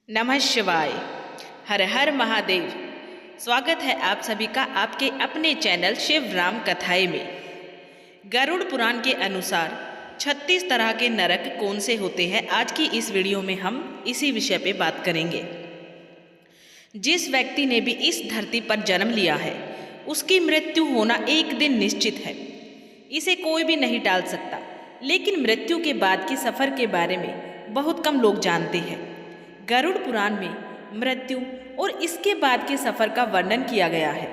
नमः शिवाय। हर हर महादेव। स्वागत है आप सभी का आपके अपने चैनल शिव राम कथाएं में। गरुड़ पुराण के अनुसार 36 तरह के नरक कौन से होते हैं, आज की इस वीडियो में हम इसी विषय पे बात करेंगे। जिस व्यक्ति ने भी इस धरती पर जन्म लिया है उसकी मृत्यु होना एक दिन निश्चित है, इसे कोई भी नहीं टाल सकता। लेकिन मृत्यु के बाद के सफ़र के बारे में बहुत कम लोग जानते हैं। गरुड़ पुराण में मृत्यु और इसके बाद के सफ़र का वर्णन किया गया है।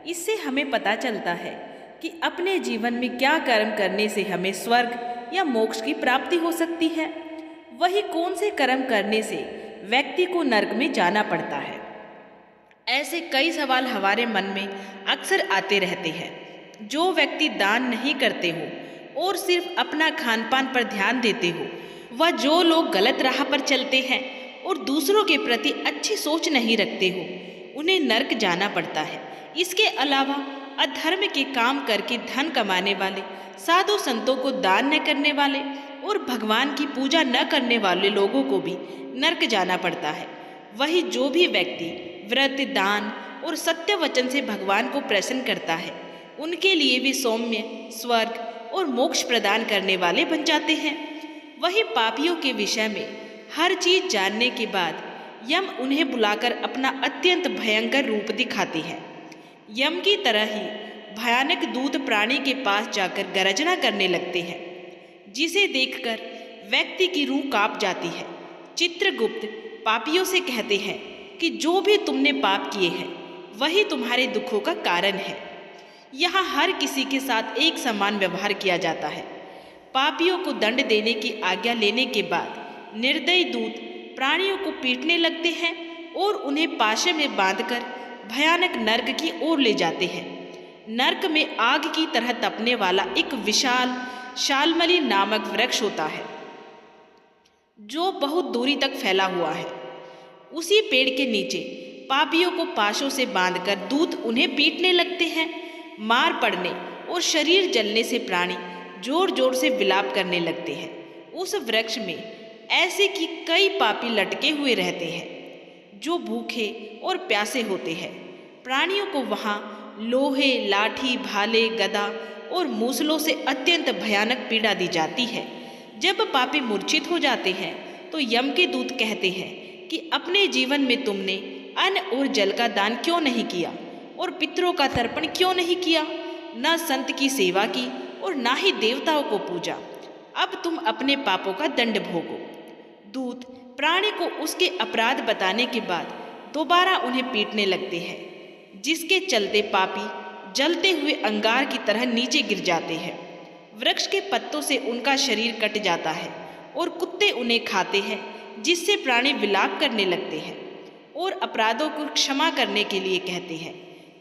इससे हमें पता चलता है कि अपने जीवन में क्या कर्म करने से हमें स्वर्ग या मोक्ष की प्राप्ति हो सकती है, वही कौन से कर्म करने से व्यक्ति को नर्क में जाना पड़ता है। ऐसे कई सवाल हमारे मन में अक्सर आते रहते हैं। जो व्यक्ति दान नहीं करते हो और सिर्फ अपना खान पान पर ध्यान देते हो, वह जो लोग गलत राह पर चलते हैं और दूसरों के प्रति अच्छी सोच नहीं रखते हो, उन्हें नर्क जाना पड़ता है। इसके अलावा अधर्म के काम करके धन कमाने वाले, साधु संतों को दान न करने वाले और भगवान की पूजा न करने वाले लोगों को भी नर्क जाना पड़ता है। वही जो भी व्यक्ति व्रत, दान और सत्य वचन से भगवान को प्रसन्न करता है, उनके लिए भी सौम्य, स्वर्ग और मोक्ष प्रदान करने वाले बन जाते हैं। वही पापियों के विषय में हर चीज जानने के बाद यम उन्हें बुलाकर अपना अत्यंत भयंकर रूप दिखाती है। यम की तरह ही भयानक दूत प्राणी के पास जाकर गर्जना करने लगते हैं, जिसे देखकर व्यक्ति की रूह कांप जाती है। चित्रगुप्त पापियों से कहते हैं कि जो भी तुमने पाप किए हैं वही तुम्हारे दुखों का कारण है। यहाँ हर किसी के साथ एक समान व्यवहार किया जाता है। पापियों को दंड देने की आज्ञा लेने के बाद निर्दयी दूत प्राणियों को पीटने लगते हैं और उन्हें पाशे में बांधकर भयानक नर्क की ओर ले जाते हैं। नर्क में आग की तरह तपने वाला एक विशाल शालमली नामक वृक्ष होता है, जो बहुत दूरी तक फैला हुआ है। उसी पेड़ के नीचे पापियों को पाशों से बांधकर दूत उन्हें पीटने लगते हैं। मार पड़ने और शरीर जलने से प्राणी जोर जोर से विलाप करने लगते हैं। उस वृक्ष में ऐसे कि कई पापी लटके हुए रहते हैं जो भूखे और प्यासे होते हैं। प्राणियों को वहाँ लोहे, लाठी, भाले, गदा और मूसलों से अत्यंत भयानक पीड़ा दी जाती है। जब पापी मूर्छित हो जाते हैं तो यम के दूत कहते हैं कि अपने जीवन में तुमने अन्न और जल का दान क्यों नहीं किया और पितरों का तर्पण क्यों नहीं किया, न संत की सेवा की और ना ही देवताओं को पूजा। अब तुम अपने पापों का दंड भोगो। दूत प्राणी को उसके अपराध बताने के बाद दोबारा उन्हें पीटने लगते हैं, जिसके चलते पापी जलते हुए अंगार की तरह नीचे गिर जाते हैं। वृक्ष के पत्तों से उनका शरीर कट जाता है और कुत्ते उन्हें खाते हैं, जिससे प्राणी विलाप करने लगते हैं और अपराधों को क्षमा करने के लिए कहते हैं।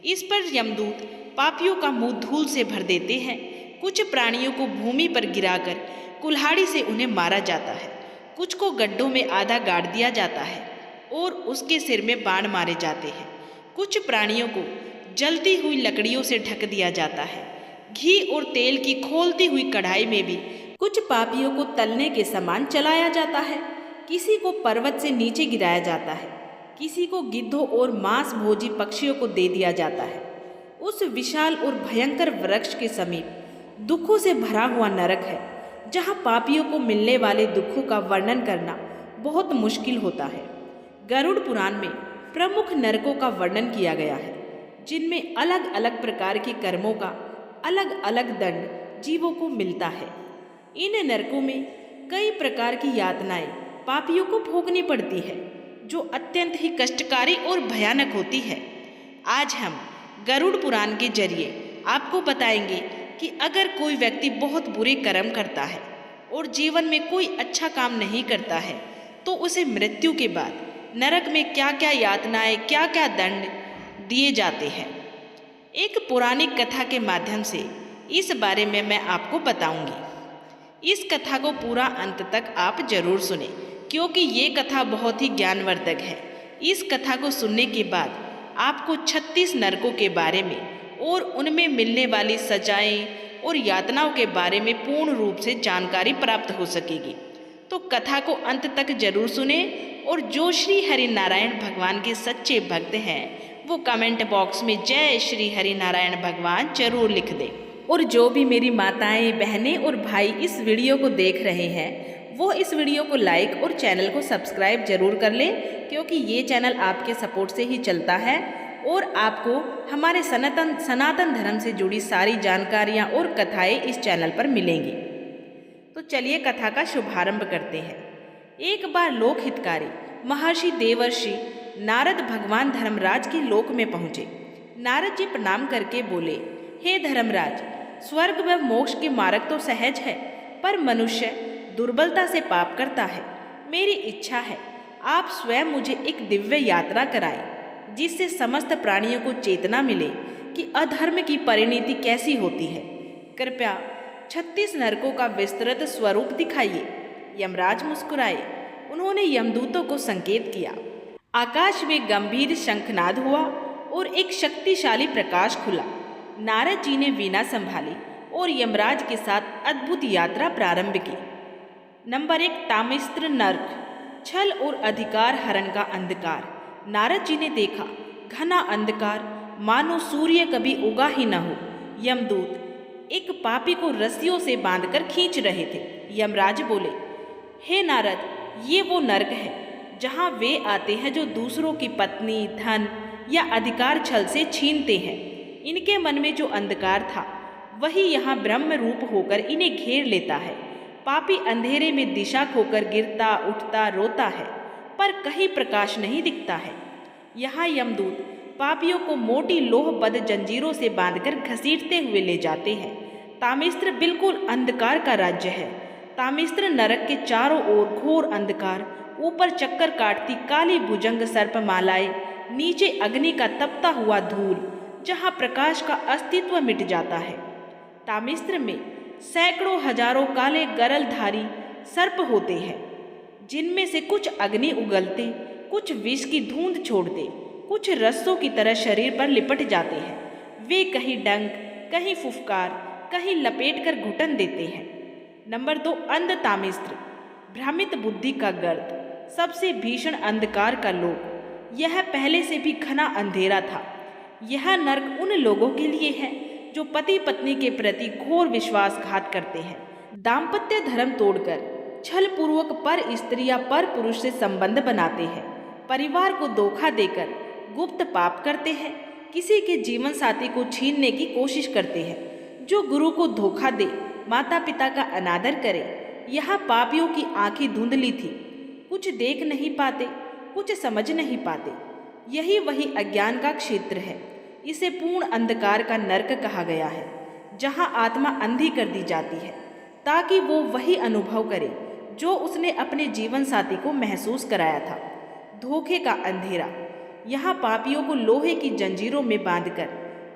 इस पर यमदूत पापियों का मुंह धूल से भर देते हैं। कुछ प्राणियों को भूमि पर गिराकर कुल्हाड़ी से उन्हें मारा जाता है, कुछ को गड्ढों में आधा गाड़ दिया जाता है और उसके सिर में बाण मारे जाते हैं। कुछ प्राणियों को जलती हुई लकड़ियों से ढक दिया जाता है। घी और तेल की खोलती हुई कढ़ाई में भी कुछ पापियों को तलने के समान चलाया जाता है। किसी को पर्वत से नीचे गिराया जाता है, किसी को गिद्धों और मांस भोजी पक्षियों को दे दिया जाता है। उस विशाल और भयंकर वृक्ष के समीप दुखों से भरा हुआ नरक है, जहाँ पापियों को मिलने वाले दुखों का वर्णन करना बहुत मुश्किल होता है। गरुड़ पुराण में प्रमुख नरकों का वर्णन किया गया है, जिनमें अलग अलग प्रकार के कर्मों का अलग अलग दंड जीवों को मिलता है। इन नरकों में कई प्रकार की यातनाएं पापियों को भोगनी पड़ती है, जो अत्यंत ही कष्टकारी और भयानक होती है। आज हम गरुड़ पुराण के जरिए आपको बताएंगे कि अगर कोई व्यक्ति बहुत बुरे कर्म करता है और जीवन में कोई अच्छा काम नहीं करता है, तो उसे मृत्यु के बाद नरक में क्या क्या यातनाएं, क्या क्या दंड दिए जाते हैं। एक पौराणिक कथा के माध्यम से इस बारे में मैं आपको बताऊंगी। इस कथा को पूरा अंत तक आप जरूर सुने, क्योंकि ये कथा बहुत ही ज्ञानवर्धक है। इस कथा को सुनने के बाद आपको 36 नरकों के बारे में और उनमें मिलने वाली सजाएं और यातनाओं के बारे में पूर्ण रूप से जानकारी प्राप्त हो सकेगी। तो कथा को अंत तक जरूर सुने और जो श्री हरि नारायण भगवान के सच्चे भक्त हैं वो कमेंट बॉक्स में जय श्री हरि नारायण भगवान जरूर लिख दे। और जो भी मेरी माताएं, बहनें और भाई इस वीडियो को देख रहे हैं वो इस वीडियो को लाइक और चैनल को सब्सक्राइब जरूर कर लें, क्योंकि ये चैनल आपके सपोर्ट से ही चलता है और आपको हमारे सनातन धर्म से जुड़ी सारी जानकारियाँ और कथाएँ इस चैनल पर मिलेंगी। तो चलिए कथा का शुभारंभ करते हैं। एक बार लोक हितकारी महर्षि देवर्षि नारद भगवान धर्मराज के लोक में पहुँचे। नारद जी प्रणाम करके बोले, हे धर्मराज, स्वर्ग व मोक्ष के मार्ग तो सहज है, पर मनुष्य दुर्बलता से पाप करता है। मेरी इच्छा है आप स्वयं मुझे एक दिव्य यात्रा कराएं, जिससे समस्त प्राणियों को चेतना मिले कि अधर्म की परिणति कैसी होती है। कृपया 36 नरकों का विस्तृत स्वरूप दिखाइए। यमराज मुस्कुराए। उन्होंने यमदूतों को संकेत किया। आकाश में गंभीर शंखनाद हुआ और एक शक्तिशाली प्रकाश खुला। नारद जी ने वीणा संभाली और यमराज के साथ अद्भुत यात्रा प्रारंभ की। नंबर 1, तामिस्त्र नर्क, छल और अधिकार हरण का अंधकार। नारद जी ने देखा घना अंधकार, मानो सूर्य कभी उगा ही न हो। यमदूत एक पापी को रस्सियों से बांधकर खींच रहे थे। यमराज बोले, हे नारद, ये वो नर्क है जहाँ वे आते हैं जो दूसरों की पत्नी, धन या अधिकार छल से छीनते हैं। इनके मन में जो अंधकार था वही यहाँ ब्रह्म रूप होकर इन्हें घेर लेता है। पापी अंधेरे में दिशा खोकर गिरता, उठता, रोता है, पर कहीं प्रकाश नहीं दिखता है। यहाँ यमदूत पापियों को मोटी लोहबद्ध जंजीरों से बांधकर घसीटते हुए ले जाते हैं। तामिस्त्र बिल्कुल अंधकार का राज्य है। तामिस्त्र नरक के चारों ओर घोर अंधकार, ऊपर चक्कर काटती काली भुजंग सर्पमालाएं, नीचे अग्नि का तपता हुआ धूल, जहाँ प्रकाश का अस्तित्व मिट जाता है। तामिस्त्र में सैकड़ों हजारों काले गरलधारी सर्प होते हैं, जिनमें से कुछ अग्नि उगलते, कुछ विष की धुंध छोड़ते, कुछ रस्सों की तरह शरीर पर लिपट जाते हैं। वे कहीं डंक, कहीं फुफकार, कहीं लपेट कर घुटन देते हैं। नंबर 2, अंध तामिस्त्र, भ्रमित बुद्धि का गर्त, सबसे भीषण अंधकार का लोक। यह पहले से भी घना अंधेरा था। यह नर्क उन लोगों के लिए है जो पति पत्नी के प्रति घोर विश्वासघात करते हैं, दाम्पत्य धर्म तोड़कर छल पूर्वक पर स्त्री या पर पुरुष से संबंध बनाते हैं, परिवार को धोखा देकर गुप्त पाप करते हैं, किसी के जीवन साथी को छीनने की कोशिश करते हैं, जो गुरु को धोखा दे, माता पिता का अनादर करे। यहाँ पापियों की आंखें धुंधली थी, कुछ देख नहीं पाते, कुछ समझ नहीं पाते। यही वही अज्ञान का क्षेत्र है। इसे पूर्ण अंधकार का नर्क कहा गया है, जहाँ आत्मा अंधी कर दी जाती है ताकि वो वही अनुभव करे जो उसने अपने जीवन साथी को महसूस कराया था। धोखे का अंधेरा। यहाँ पापियों को लोहे की जंजीरों में बांधकर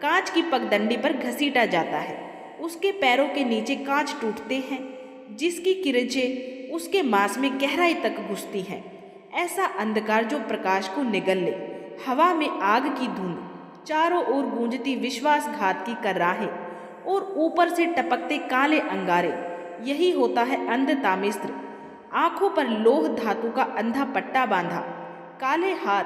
कांच की पगडंडी पर घसीटा जाता है। उसके पैरों के नीचे कांच टूटते हैं, जिसकी किरणें उसके मांस में गहराई तक घुसती हैं। ऐसा अंधकार जो प्रकाश को निगल ले। हवा में आग की धुंध, चारों ओर गूंजती विश्वासघात की कराहें और ऊपर से टपकते काले अंगारे। यही होता है अंध तामिस्त्र। आंखों पर लोह धातु का अंधा पट्टा बांधा, काले हाथ,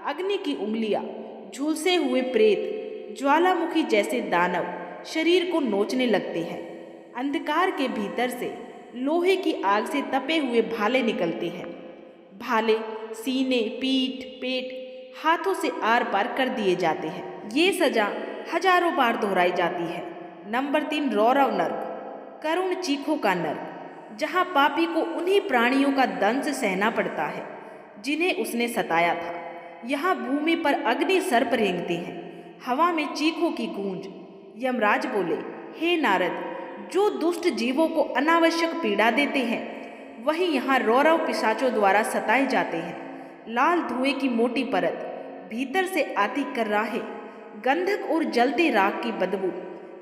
अग्नि की उंगलियां, झुलसे हुए प्रेत, ज्वालामुखी जैसे दानव शरीर को नोचने लगते हैं। अंधकार के भीतर से लोहे की आग से तपे हुए भाले निकलते हैं। भाले सीने, पीठ, पेट, हाथों से आर पार कर दिए जाते हैं। ये सजा हजारों बार दोहराई जाती है। नंबर 3, रौरव नर्क, करुण चीखों का नर्क, जहाँ पापी को उन्हीं प्राणियों का दंश सहना पड़ता है जिन्हें उसने सताया था। यहाँ भूमि पर अग्नि सर्प रेंगते हैं, हवा में चीखों की गूंज। यमराज बोले, हे नारद, जो दुष्ट जीवों को अनावश्यक पीड़ा देते हैं वही यहाँ रौरव पिशाचों द्वारा सताए जाते हैं। लाल धुएं की मोटी परत, भीतर से आती कराहे, गंधक और जलते राख की बदबू,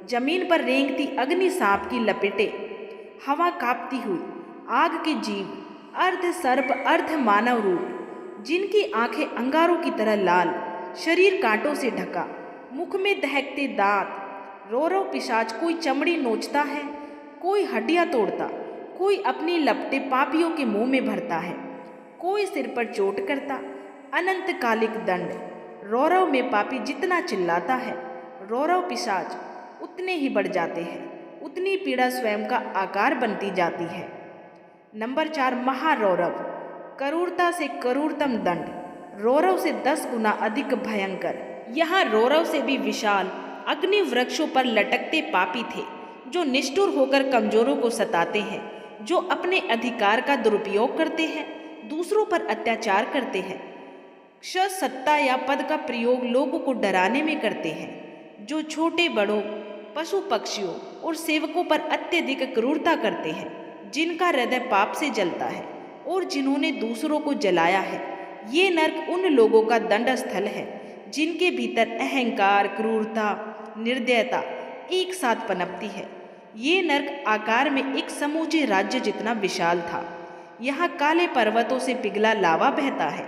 जमीन पर रेंगती अग्नि सांप की लपेटे, हवा कांपती हुई आग के जीव, अर्ध सर्प अर्ध मानव रूप, जिनकी आंखें अंगारों की तरह लाल, शरीर कांटों से ढका, मुख में दहकते दांत। रौरव पिशाच कोई चमड़ी नोचता है, कोई हड्डियां तोड़ता, कोई अपनी लपटें पापियों के मुंह में भरता है, कोई सिर पर चोट करता। अनंतकालिक दंड। रौरव में पापी जितना चिल्लाता है, रौरव पिशाच उतने ही बढ़ जाते हैं, उतनी पीड़ा स्वयं का आकार बनती जाती है। नंबर 4, महारौरव। क्रूरता से क्रूरतम दंड, रौरव से 10 गुना अधिक भयंकर। यहाँ रौरव से भी विशाल अग्नि वृक्षों पर लटकते पापी थे, जो निष्ठुर होकर कमजोरों को सताते हैं, जो अपने अधिकार का दुरुपयोग करते हैं, दूसरों पर अत्याचार करते हैं, सत्ता या पद का प्रयोग लोगों को डराने में करते हैं, जो छोटे बड़ों, पशु पक्षियों और सेवकों पर अत्यधिक क्रूरता करते हैं, जिनका हृदय पाप से जलता है और जिन्होंने दूसरों को जलाया है। ये नरक उन लोगों का दंड स्थल है जिनके भीतर अहंकार, क्रूरता, निर्दयता एक साथ पनपती है। ये नरक आकार में एक समूचे राज्य जितना विशाल था। यहाँ काले पर्वतों से पिघला लावा बहता है,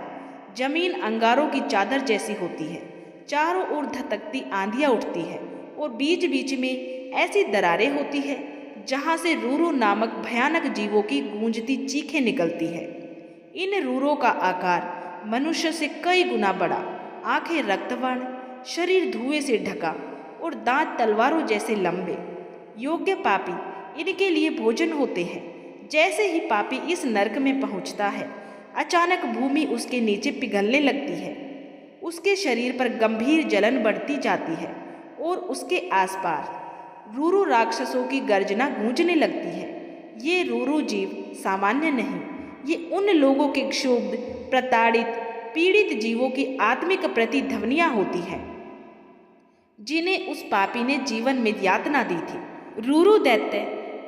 जमीन अंगारों की चादर जैसी होती है, चारों ओर धधकती आंधियाँ उठती है और बीच बीच में ऐसी दरारें होती है जहाँ से रूरू नामक भयानक जीवों की गूंजती चीखें निकलती है। इन रूरों का आकार मनुष्य से कई गुना बड़ा, आंखें रक्तवर्ण, शरीर धुएं से ढका और दांत तलवारों जैसे लंबे। योग्य पापी इनके लिए भोजन होते हैं। जैसे ही पापी इस नरक में पहुंचता है, अचानक भूमि उसके नीचे पिघलने लगती है, उसके शरीर पर गंभीर जलन बढ़ती जाती है और उसके आसपास रूरू राक्षसों की गर्जना गूंजने लगती है। ये रूरू जीव सामान्य नहीं, ये उन लोगों के क्षुब्ध, प्रताड़ित, पीड़ित जीवों की आत्मिक प्रतिध्वनियां होती हैं जिन्हें उस पापी ने जीवन में यातना दी थी। रूरू दैत्य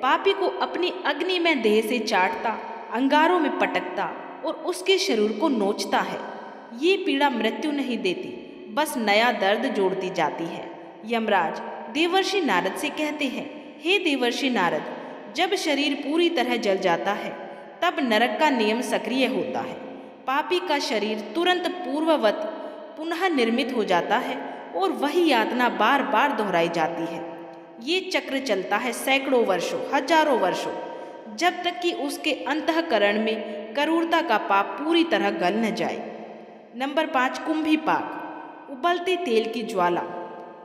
पापी को अपनी अग्नि में देह से चाटता, अंगारों में पटकता और उसके शरीर को नोचता है। ये पीड़ा मृत्यु नहीं देती, बस नया दर्द जोड़ती जाती है। यमराज देवर्षि नारद से कहते हैं, हे देवर्षि नारद, जब शरीर पूरी तरह जल जाता है तब नरक का नियम सक्रिय होता है। पापी का शरीर तुरंत पूर्ववत पुनः निर्मित हो जाता है और वही यातना बार बार दोहराई जाती है। ये चक्र चलता है सैकड़ों वर्षों, हजारों वर्षों, जब तक कि उसके अंतःकरण में क्रूरता का पाप पूरी तरह गल न जाए। नंबर 5, कुंभीपाक, उबलते तेल की ज्वाला।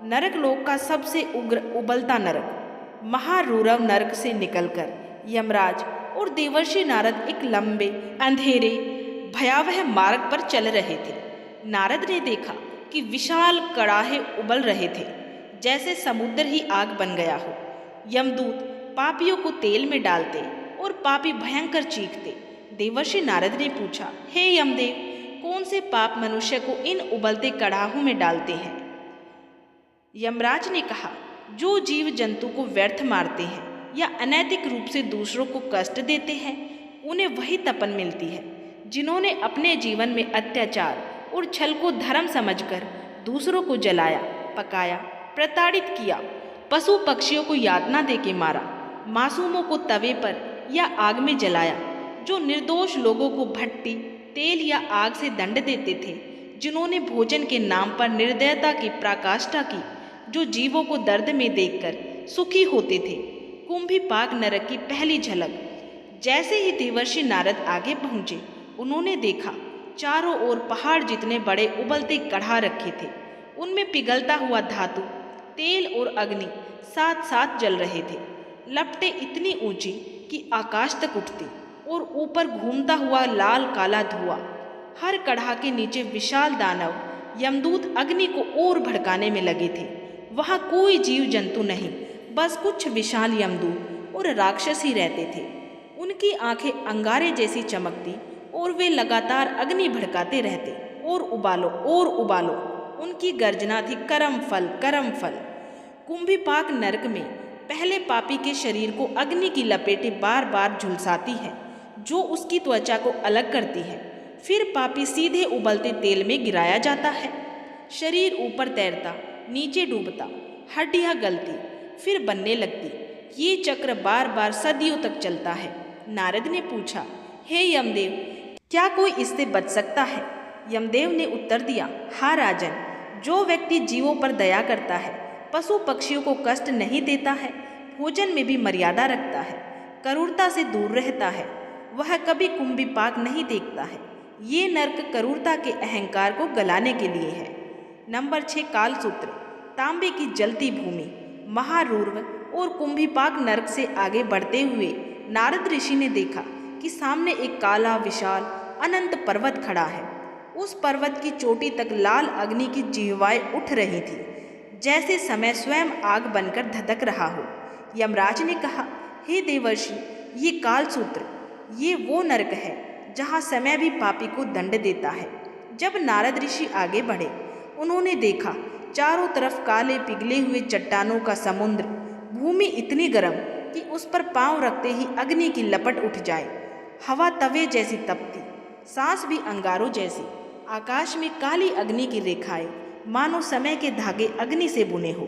नरक लोक का सबसे उग्र उबलता नरक। महारूरव नरक से निकलकर यमराज और देवर्षि नारद एक लंबे, अंधेरे, भयावह मार्ग पर चल रहे थे। नारद ने देखा कि विशाल कड़ाहे उबल रहे थे, जैसे समुद्र ही आग बन गया हो। यमदूत पापियों को तेल में डालते और पापी भयंकर चीखते। देवर्षि नारद ने पूछा, हे यमदेव, कौन से पाप मनुष्य को इन उबलते कड़ाहों में डालते हैं? यमराज ने कहा, जो जीव जंतु को व्यर्थ मारते हैं या अनैतिक रूप से दूसरों को कष्ट देते हैं, उन्हें वही तपन मिलती है। जिन्होंने अपने जीवन में अत्याचार और छल को धर्म समझकर दूसरों को जलाया, पकाया, प्रताड़ित किया, पशु पक्षियों को यातना देके मारा, मासूमों को तवे पर या आग में जलाया, जो निर्दोष लोगों को भट्टी, तेल या आग से दंड देते थे, जिन्होंने भोजन के नाम पर निर्दयता की पराकाष्ठा की, जो जीवों को दर्द में देखकर सुखी होते थे। कुंभीपाक नरक की पहली झलक। जैसे ही देवर्षि नारद आगे पहुंचे, उन्होंने देखा चारों ओर पहाड़ जितने बड़े उबलते कढ़ा रखे थे। उनमें पिघलता हुआ धातु, तेल और अग्नि साथ साथ जल रहे थे। लपटें इतनी ऊंची कि आकाश तक उठती और ऊपर घूमता हुआ लाल काला धुआं। हर कढ़ा के नीचे विशाल दानव यमदूत अग्नि को और भड़काने में लगे थे। वहाँ कोई जीव जंतु नहीं, बस कुछ विशाल यमदूत और राक्षस ही रहते थे। उनकी आंखें अंगारे जैसी चमकती और वे लगातार अग्नि भड़काते रहते। और उबालो, और उबालो। उनकी गर्जना थी, करम फल, करम फल। कुंभीपाक नरक में पहले पापी के शरीर को अग्नि की लपेटें बार बार झुलसाती हैं, जो उसकी त्वचा को अलग करती है। फिर पापी सीधे उबलते तेल में गिराया जाता है। शरीर ऊपर तैरता, नीचे डूबता, हड्डियां गलती, फिर बनने लगती। ये चक्र बार बार सदियों तक चलता है। नारद ने पूछा, हे यमदेव, क्या कोई इससे बच सकता है? यमदेव ने उत्तर दिया, हाँ राजन, जो व्यक्ति जीवों पर दया करता है, पशु पक्षियों को कष्ट नहीं देता है, भोजन में भी मर्यादा रखता है, करूरता से दूर रहता है। वह कभी कुंभिपाक नहीं देखता है। ये नर्क करूरता के अहंकार को गलाने के लिए है। नंबर 6 कालसूत्र, तांबे की जलती भूमि। महारूर्व और कुंभिपाक नर्क से आगे बढ़ते हुए नारद ऋषि ने देखा कि सामने एक काला विशाल अनंत पर्वत खड़ा है। उस पर्वत की चोटी तक लाल अग्नि की जिह्वाएं उठ रही थी, जैसे समय स्वयं आग बनकर धधक रहा हो। यमराज ने कहा, हे देवर्षि, ये कालसूत्र, ये वो नरक है जहाँ समय भी पापी को दंड देता है। जब नारद ऋषि आगे बढ़े, उन्होंने देखा चारों तरफ काले पिघले हुए चट्टानों का समुद्र, भूमि इतनी गर्म कि उस पर पांव रखते ही अग्नि की लपट उठ जाए। हवा तवे जैसी तपती, सांस भी अंगारों जैसी। आकाश में काली अग्नि की रेखाएं मानो समय के धागे अग्नि से बुने हो।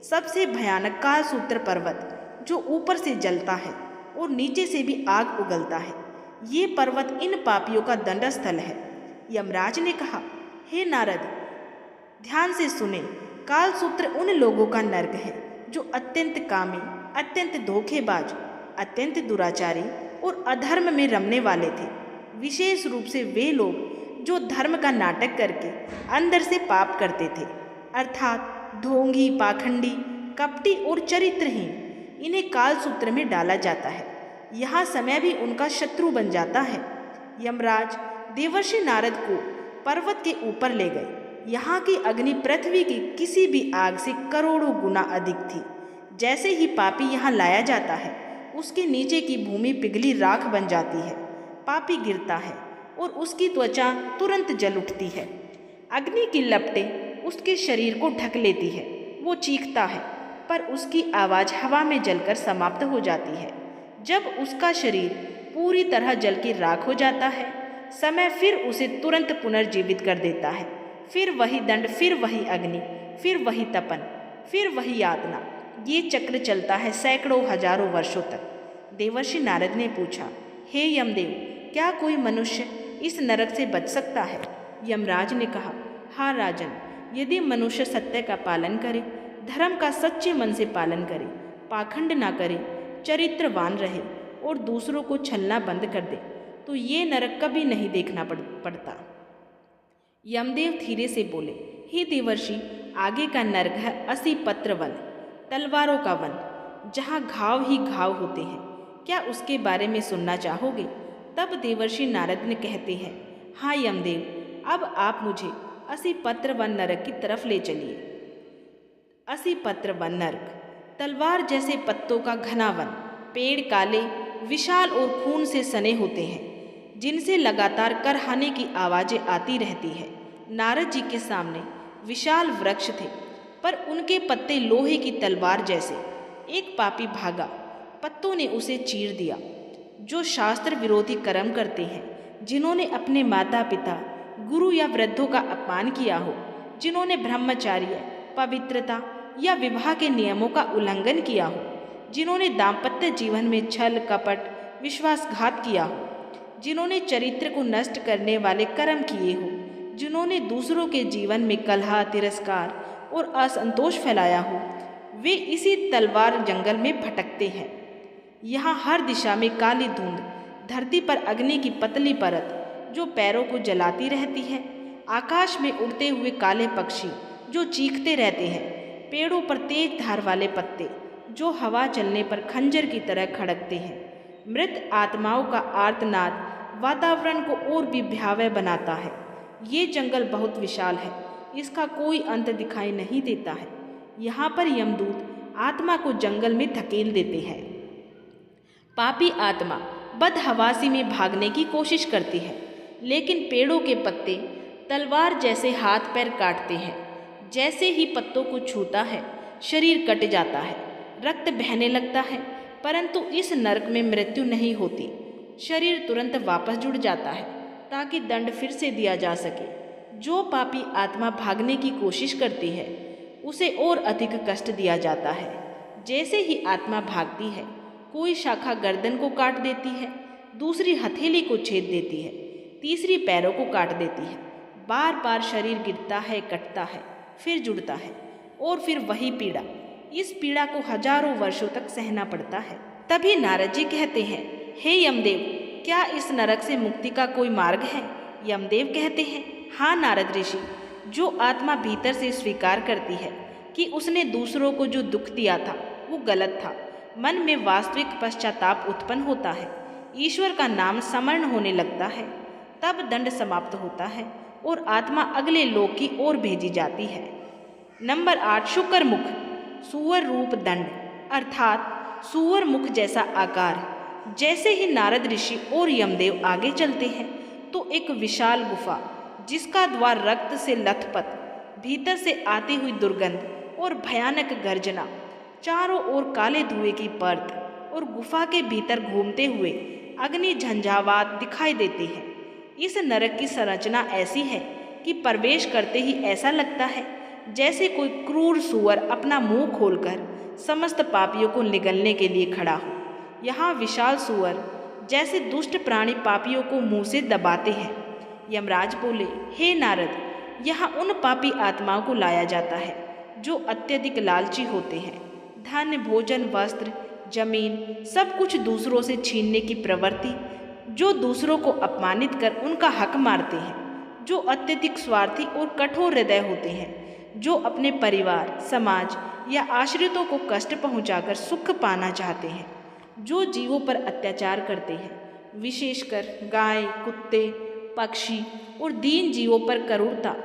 सबसे भयानक कालसूत्र पर्वत, जो ऊपर से जलता है और नीचे से भी आग उगलता है। ये पर्वत इन पापियों का दंडस्थल है। यमराज ने कहा, हे नारद, ध्यान से सुने। कालसूत्र उन लोगों का नर्क है जो अत्यंत कामी, अत्यंत धोखेबाज, अत्यंत दुराचारी और अधर्म में रमने वाले थे। विशेष रूप से वे लोग जो धर्म का नाटक करके अंदर से पाप करते थे, अर्थात ढोंगी, पाखंडी, कपटी और चरित्रहीन। इन्हें कालसूत्र में डाला जाता है। यहाँ समय भी उनका शत्रु बन जाता है। यमराज देवर्षि नारद को पर्वत के ऊपर ले गए। यहाँ की अग्नि पृथ्वी की किसी भी आग से करोड़ों गुना अधिक थी। जैसे ही पापी यहाँ लाया जाता है, उसके नीचे की भूमि पिघली राख बन जाती है। पापी गिरता है और उसकी त्वचा तुरंत जल उठती है। अग्नि की लपटें उसके शरीर को ढक लेती है। वो चीखता है, पर उसकी आवाज़ हवा में जलकर समाप्त हो जाती है। जब उसका शरीर पूरी तरह जल के राख हो जाता है, समय फिर उसे तुरंत पुनर्जीवित कर देता है। फिर वही दंड, फिर वही अग्नि, फिर वही तपन, फिर वही यातना। ये चक्र चलता है सैकड़ों हजारों वर्षों तक। देवर्षि नारद ने पूछा, हे यमदेव, क्या कोई मनुष्य इस नरक से बच सकता है? यमराज ने कहा, हाँ राजन, यदि मनुष्य सत्य का पालन करे, धर्म का सच्चे मन से पालन करे, पाखंड ना करे, चरित्रवान रहे और दूसरों को छलना बंद कर दे, तो ये नरक कभी नहीं देखना पड़ता। यमदेव धीरे से बोले, हे देवर्षि, आगे का नरक है 80 पत्र वन, तलवारों का वन, जहाँ घाव ही घाव होते हैं। क्या उसके बारे में सुनना चाहोगे? तब देवर्षि नारद ने कहते हैं, हाँ यमदेव, अब आप मुझे 80 पत्र वन नरक की तरफ ले चलिए। 80 पत्र वन नरक, तलवार जैसे पत्तों का घना वन, पेड़ काले, विशाल और खून से सने होते हैं, जिनसे लगातार करहाने की आवाज़ें आती रहती है। नारद जी के सामने विशाल वृक्ष थे, पर उनके पत्ते लोहे की तलवार जैसे। एक पापी भागा, पत्तों ने उसे चीर दिया। जो शास्त्र विरोधी कर्म करते हैं, जिन्होंने अपने माता पिता, गुरु या वृद्धों का अपमान किया हो, जिन्होंने ब्रह्मचार्य, पवित्रता या विवाह के नियमों का उल्लंघन किया हो, जिन्होंने दाम्पत्य जीवन में छल कपट, विश्वासघात किया हो, जिन्होंने चरित्र को नष्ट करने वाले कर्म किए हो, जिन्होंने दूसरों के जीवन में कलह, तिरस्कार और असंतोष फैलाया हो, वे इसी तलवार जंगल में भटकते हैं। यहाँ हर दिशा में काली धुंध, धरती पर अग्नि की पतली परत जो पैरों को जलाती रहती है, आकाश में उड़ते हुए काले पक्षी जो चीखते रहते हैं, पेड़ों पर तेज धार वाले पत्ते जो हवा चलने पर खंजर की तरह खड़कते हैं। मृत आत्माओं का आर्तनाद वातावरण को और भी भयावह बनाता है। ये जंगल बहुत विशाल है, इसका कोई अंत दिखाई नहीं देता है। यहाँ पर यमदूत आत्मा को जंगल में धकेल देते हैं। पापी आत्मा बदहवासी में भागने की कोशिश करती है, लेकिन पेड़ों के पत्ते तलवार जैसे हाथ पैर काटते हैं। जैसे ही पत्तों को छूता है, शरीर कट जाता है, रक्त बहने लगता है, परंतु इस नरक में मृत्यु नहीं होती। शरीर तुरंत वापस जुड़ जाता है ताकि दंड फिर से दिया जा सके। जो पापी आत्मा भागने की कोशिश करती है, उसे और अधिक कष्ट दिया जाता है। जैसे ही आत्मा भागती है, कोई शाखा गर्दन को काट देती है, दूसरी हथेली को छेद देती है, तीसरी पैरों को काट देती है। बार बार शरीर गिरता है, कटता है, फिर जुड़ता है और फिर वही पीड़ा। इस पीड़ा को हजारों वर्षों तक सहना पड़ता है। तभी नारद जी कहते हैं, हे यमदेव, क्या इस नरक से मुक्ति का कोई मार्ग है? यमदेव कहते हैं, हाँ नारद ऋषि, जो आत्मा भीतर से स्वीकार करती है कि उसने दूसरों को जो दुख दिया था वो गलत था, मन में वास्तविक पश्चाताप उत्पन्न होता है, ईश्वर का नाम स्मरण होने लगता है, तब दंड समाप्त होता है और आत्मा अगले लोक की ओर भेजी जाती है। नंबर 8, शुकर मुख, सुअर रूप दंड, अर्थात सुअर मुख जैसा आकार। जैसे ही नारद ऋषि और यमदेव आगे चलते हैं तो एक विशाल गुफा, जिसका द्वार रक्त से लथपथ, भीतर से आती हुई दुर्गंध और भयानक गर्जना, चारों ओर काले धुएं की परत और गुफा के भीतर घूमते हुए अग्नि झंझावात दिखाई देती है। इस नरक की संरचना ऐसी है कि प्रवेश करते ही ऐसा लगता है जैसे कोई क्रूर सुअर अपना मुंह खोलकर समस्त पापियों को निगलने के लिए खड़ा हो। यहाँ विशाल सुअर जैसे दुष्ट प्राणी पापियों को मुंह से दबाते हैं। यमराज बोले, हे नारद, यहाँ उन पापी आत्माओं को लाया जाता है जो अत्यधिक लालची होते हैं। धन, भोजन, वस्त्र, जमीन, सब कुछ दूसरों से छीनने की प्रवृत्ति, जो दूसरों को अपमानित कर उनका हक मारते हैं, जो अत्यधिक स्वार्थी और कठोर हृदय होते हैं, जो अपने परिवार, समाज या आश्रितों को कष्ट पहुंचाकर सुख पाना चाहते हैं, जो जीवों पर अत्याचार करते हैं, विशेषकर गाय, कुत्ते, पक्षी और दीन जीवों पर करूरता,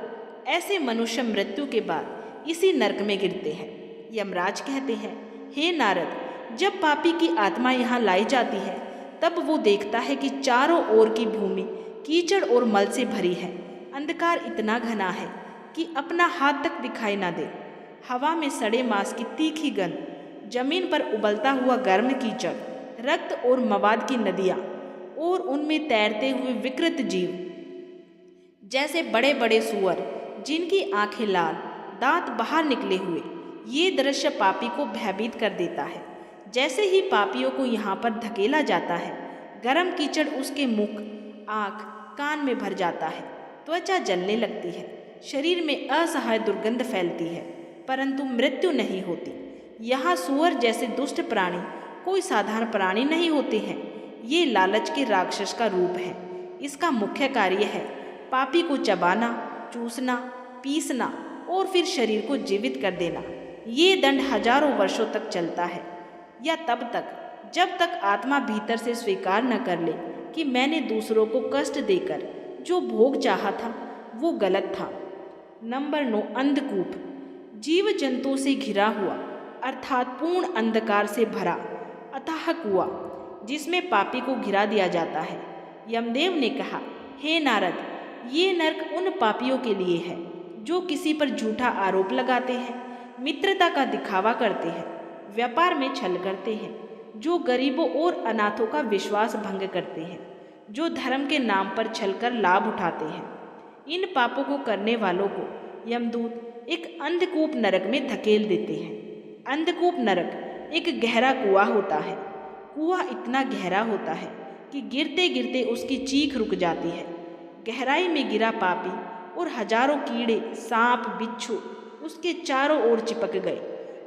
ऐसे मनुष्य मृत्यु के बाद इसी नरक में गिरते हैं। यमराज कहते हैं, हे नारद, जब पापी की आत्मा यहाँ लाई जाती है तब वो देखता है कि चारों ओर की भूमि कीचड़ और मल से भरी है। अंधकार इतना घना है कि अपना हाथ तक दिखाई ना दे। हवा में सड़े मांस की तीखी गंध, जमीन पर उबलता हुआ गर्म कीचड़, रक्त और मवाद की नदियाँ और उनमें तैरते हुए विकृत जीव जैसे बड़े बड़े सुअर जिनकी आंखें लाल, दांत बाहर निकले हुए। ये दृश्य पापी को भयभीत कर देता है। जैसे ही पापियों को यहाँ पर धकेला जाता है, गर्म कीचड़ उसके मुख, आँख, कान में भर जाता है। त्वचा जलने लगती है, शरीर में असहाय दुर्गंध फैलती है, परंतु मृत्यु नहीं होती। यहाँ सुअर जैसे दुष्ट प्राणी कोई साधारण प्राणी नहीं होते हैं। ये लालच के राक्षस का रूप है। इसका मुख्य कार्य है पापी को चबाना, चूसना, पीसना और फिर शरीर को जीवित कर देना। ये दंड हजारों वर्षों तक चलता है, या तब तक जब तक आत्मा भीतर से स्वीकार न कर ले कि मैंने दूसरों को कष्ट देकर जो भोग चाहा था वो गलत था। नंबर 9, अंधकूप, जीव जंतुओं से घिरा हुआ अर्थात पूर्ण अंधकार से भरा अथाह कुआं, जिसमें पापी को घिरा दिया जाता है। यमदेव ने कहा, हे नारद, ये नरक उन पापियों के लिए है जो किसी पर झूठा आरोप लगाते हैं, मित्रता का दिखावा करते हैं, व्यापार में छल करते हैं, जो गरीबों और अनाथों का विश्वास भंग करते हैं, जो धर्म के नाम पर छलकर लाभ उठाते हैं। इन पापों को करने वालों को यमदूत एक अंधकूप नरक में धकेल देते हैं। अंधकूप नरक एक गहरा कुआं होता है। कुआं इतना गहरा होता है कि गिरते गिरते उसकी चीख रुक जाती है। गहराई में गिरा पापी और हजारों कीड़े, सांप, बिच्छू उसके चारों ओर चिपक गए।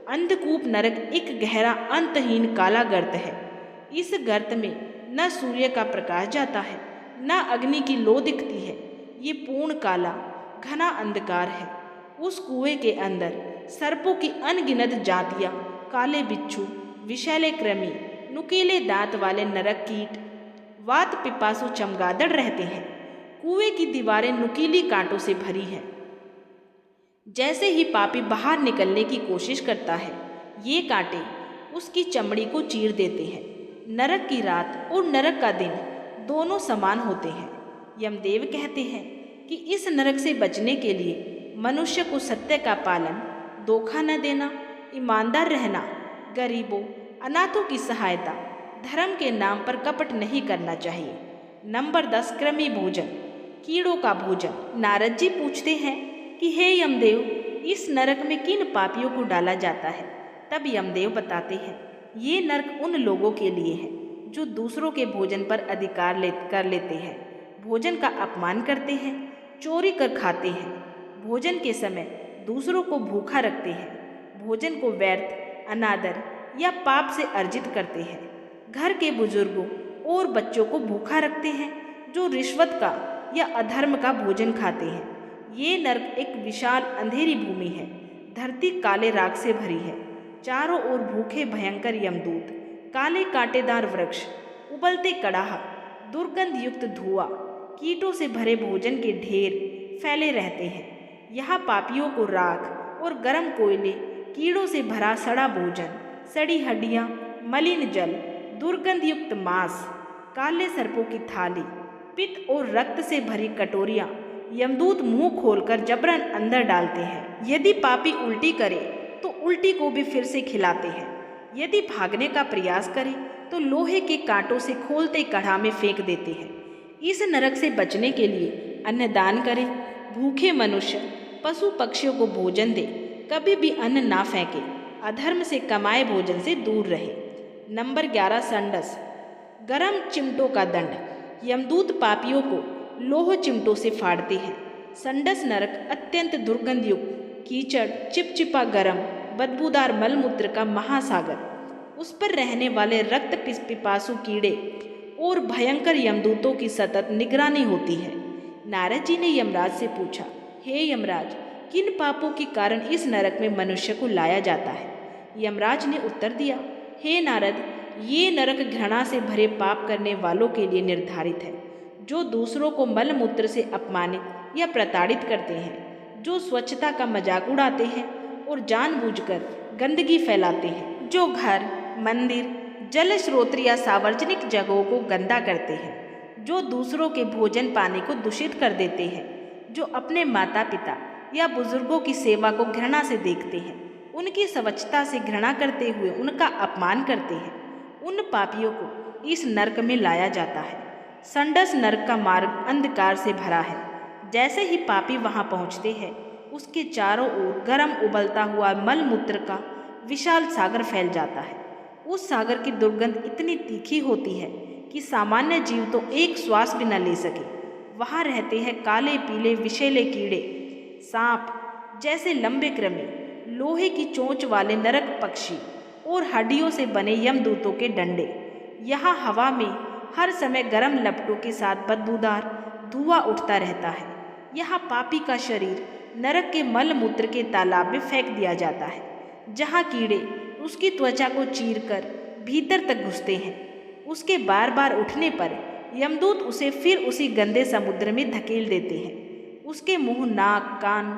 अंधकूप नरक एक गहरा अंतहीन काला गर्त है। इस गर्त में न सूर्य का प्रकाश जाता है, न अग्नि की लो दिखती है। ये पूर्ण काला घना अंधकार है। उस कुएं के अंदर सर्पों की अनगिनत जातियां, काले बिच्छू, विषैले कृमि, नुकीले दांत वाले नरक कीट, वात पिपासु चमगादड़ रहते हैं। कुएं की दीवारें नुकीली कांटों से भरी हैं। जैसे ही पापी बाहर निकलने की कोशिश करता है, ये कांटे उसकी चमड़ी को चीर देते हैं। नरक की रात और नरक का दिन दोनों समान होते हैं। यमदेव कहते हैं कि इस नरक से बचने के लिए मनुष्य को सत्य का पालन, धोखा न देना, ईमानदार रहना, गरीबों, अनाथों की सहायता, धर्म के नाम पर कपट नहीं करना चाहिए। नंबर 10, कृमि भोजन, कीड़ों का भोजन। नारद जी पूछते हैं कि हे यमदेव, इस नरक में किन पापियों को डाला जाता है? तब यमदेव बताते हैं, ये नरक उन लोगों के लिए है जो दूसरों के भोजन पर अधिकार कर लेते हैं, भोजन का अपमान करते हैं, चोरी कर खाते हैं, भोजन के समय दूसरों को भूखा रखते हैं, भोजन को व्यर्थ, अनादर या पाप से अर्जित करते हैं, घर के बुजुर्गों और बच्चों को भूखा रखते हैं जो रिश्वत का या अधर्म का भोजन खाते हैं। ये नरक एक विशाल अंधेरी भूमि है। धरती काले राख से भरी है। चारों ओर भूखे भयंकर यमदूत, काले कांटेदार वृक्ष, उबलते कड़ाह, दुर्गंध युक्त धुआं, कीटों से भरे भोजन के ढेर फैले रहते हैं। यहाँ पापियों को राख और गर्म कोयले, कीड़ों से भरा सड़ा भोजन, सड़ी हड्डियाँ, मलिन जल, दुर्गंध युक्त मांस, काले सर्पों की थाली, पित्त और रक्त से भरी कटोरियाँ यमदूत मुंह खोलकर जबरन अंदर डालते हैं। यदि पापी उल्टी करे तो उल्टी को भी फिर से खिलाते हैं। यदि भागने का प्रयास करे तो लोहे के कांटों से खोलते कढ़ा में फेंक देते हैं। इस नरक से बचने के लिए अन्नदान करें। भूखे मनुष्य पशु पक्षियों को भोजन दे। कभी भी अन्न ना फेंके। अधर्म से कमाए भोजन से दूर रहे। नंबर 11 संडस, गरम चिमटों का दंड। यमदूत पापियों को लोह चिमटों से फाड़ते हैं। संडस नरक अत्यंत दुर्गंधयुक्त, कीचड़, चिपचिपा गरम, बदबूदार मलमूत्र का महासागर। उस पर रहने वाले रक्त पिपासु कीड़े और भयंकर यमदूतों की सतत निगरानी होती है। नारद जी ने यमराज से पूछा, हे यमराज, किन पापों के कारण इस नरक में मनुष्य को लाया जाता है? यमराज ने उत्तर दिया, हे नारद, ये नरक घृणा से भरे पाप करने वालों के लिए निर्धारित है, जो दूसरों को मलमूत्र से अपमानित या प्रताड़ित करते हैं, जो स्वच्छता का मजाक उड़ाते हैं और जानबूझकर गंदगी फैलाते हैं, जो घर, मंदिर, जल स्रोत या सार्वजनिक जगहों को गंदा करते हैं, जो दूसरों के भोजन पानी को दूषित कर देते हैं, जो अपने माता पिता या बुजुर्गों की सेवा को घृणा से देखते हैं, उनकी स्वच्छता से घृणा करते हुए उनका अपमान करते हैं, उन पापियों को इस नरक में लाया जाता है। संडस नरक का मार्ग अंधकार से भरा है। जैसे ही पापी वहां पहुंचते हैं, उसके चारों ओर गर्म उबलता हुआ मलमूत्र का विशाल सागर फैल जाता है। उस सागर की दुर्गंध इतनी तीखी होती है कि सामान्य जीव तो एक श्वास भी न ले सके। वहाँ रहते हैं काले पीले विषैले कीड़े, सांप जैसे लंबे क्रमे, लोहे की चोंच वाले नरक पक्षी और हड्डियों से बने यमदूतों के डंडे। यहाँ हवा में हर समय गर्म लपटों के साथ बदबूदार धुआं उठता रहता है। यहाँ पापी का शरीर नरक के मलमूत्र के तालाब में फेंक दिया जाता है, जहाँ कीड़े उसकी त्वचा को चीरकर भीतर तक घुसते हैं। उसके बार बार उठने पर यमदूत उसे फिर उसी गंदे समुद्र में धकेल देते हैं। उसके मुंह, नाक, कान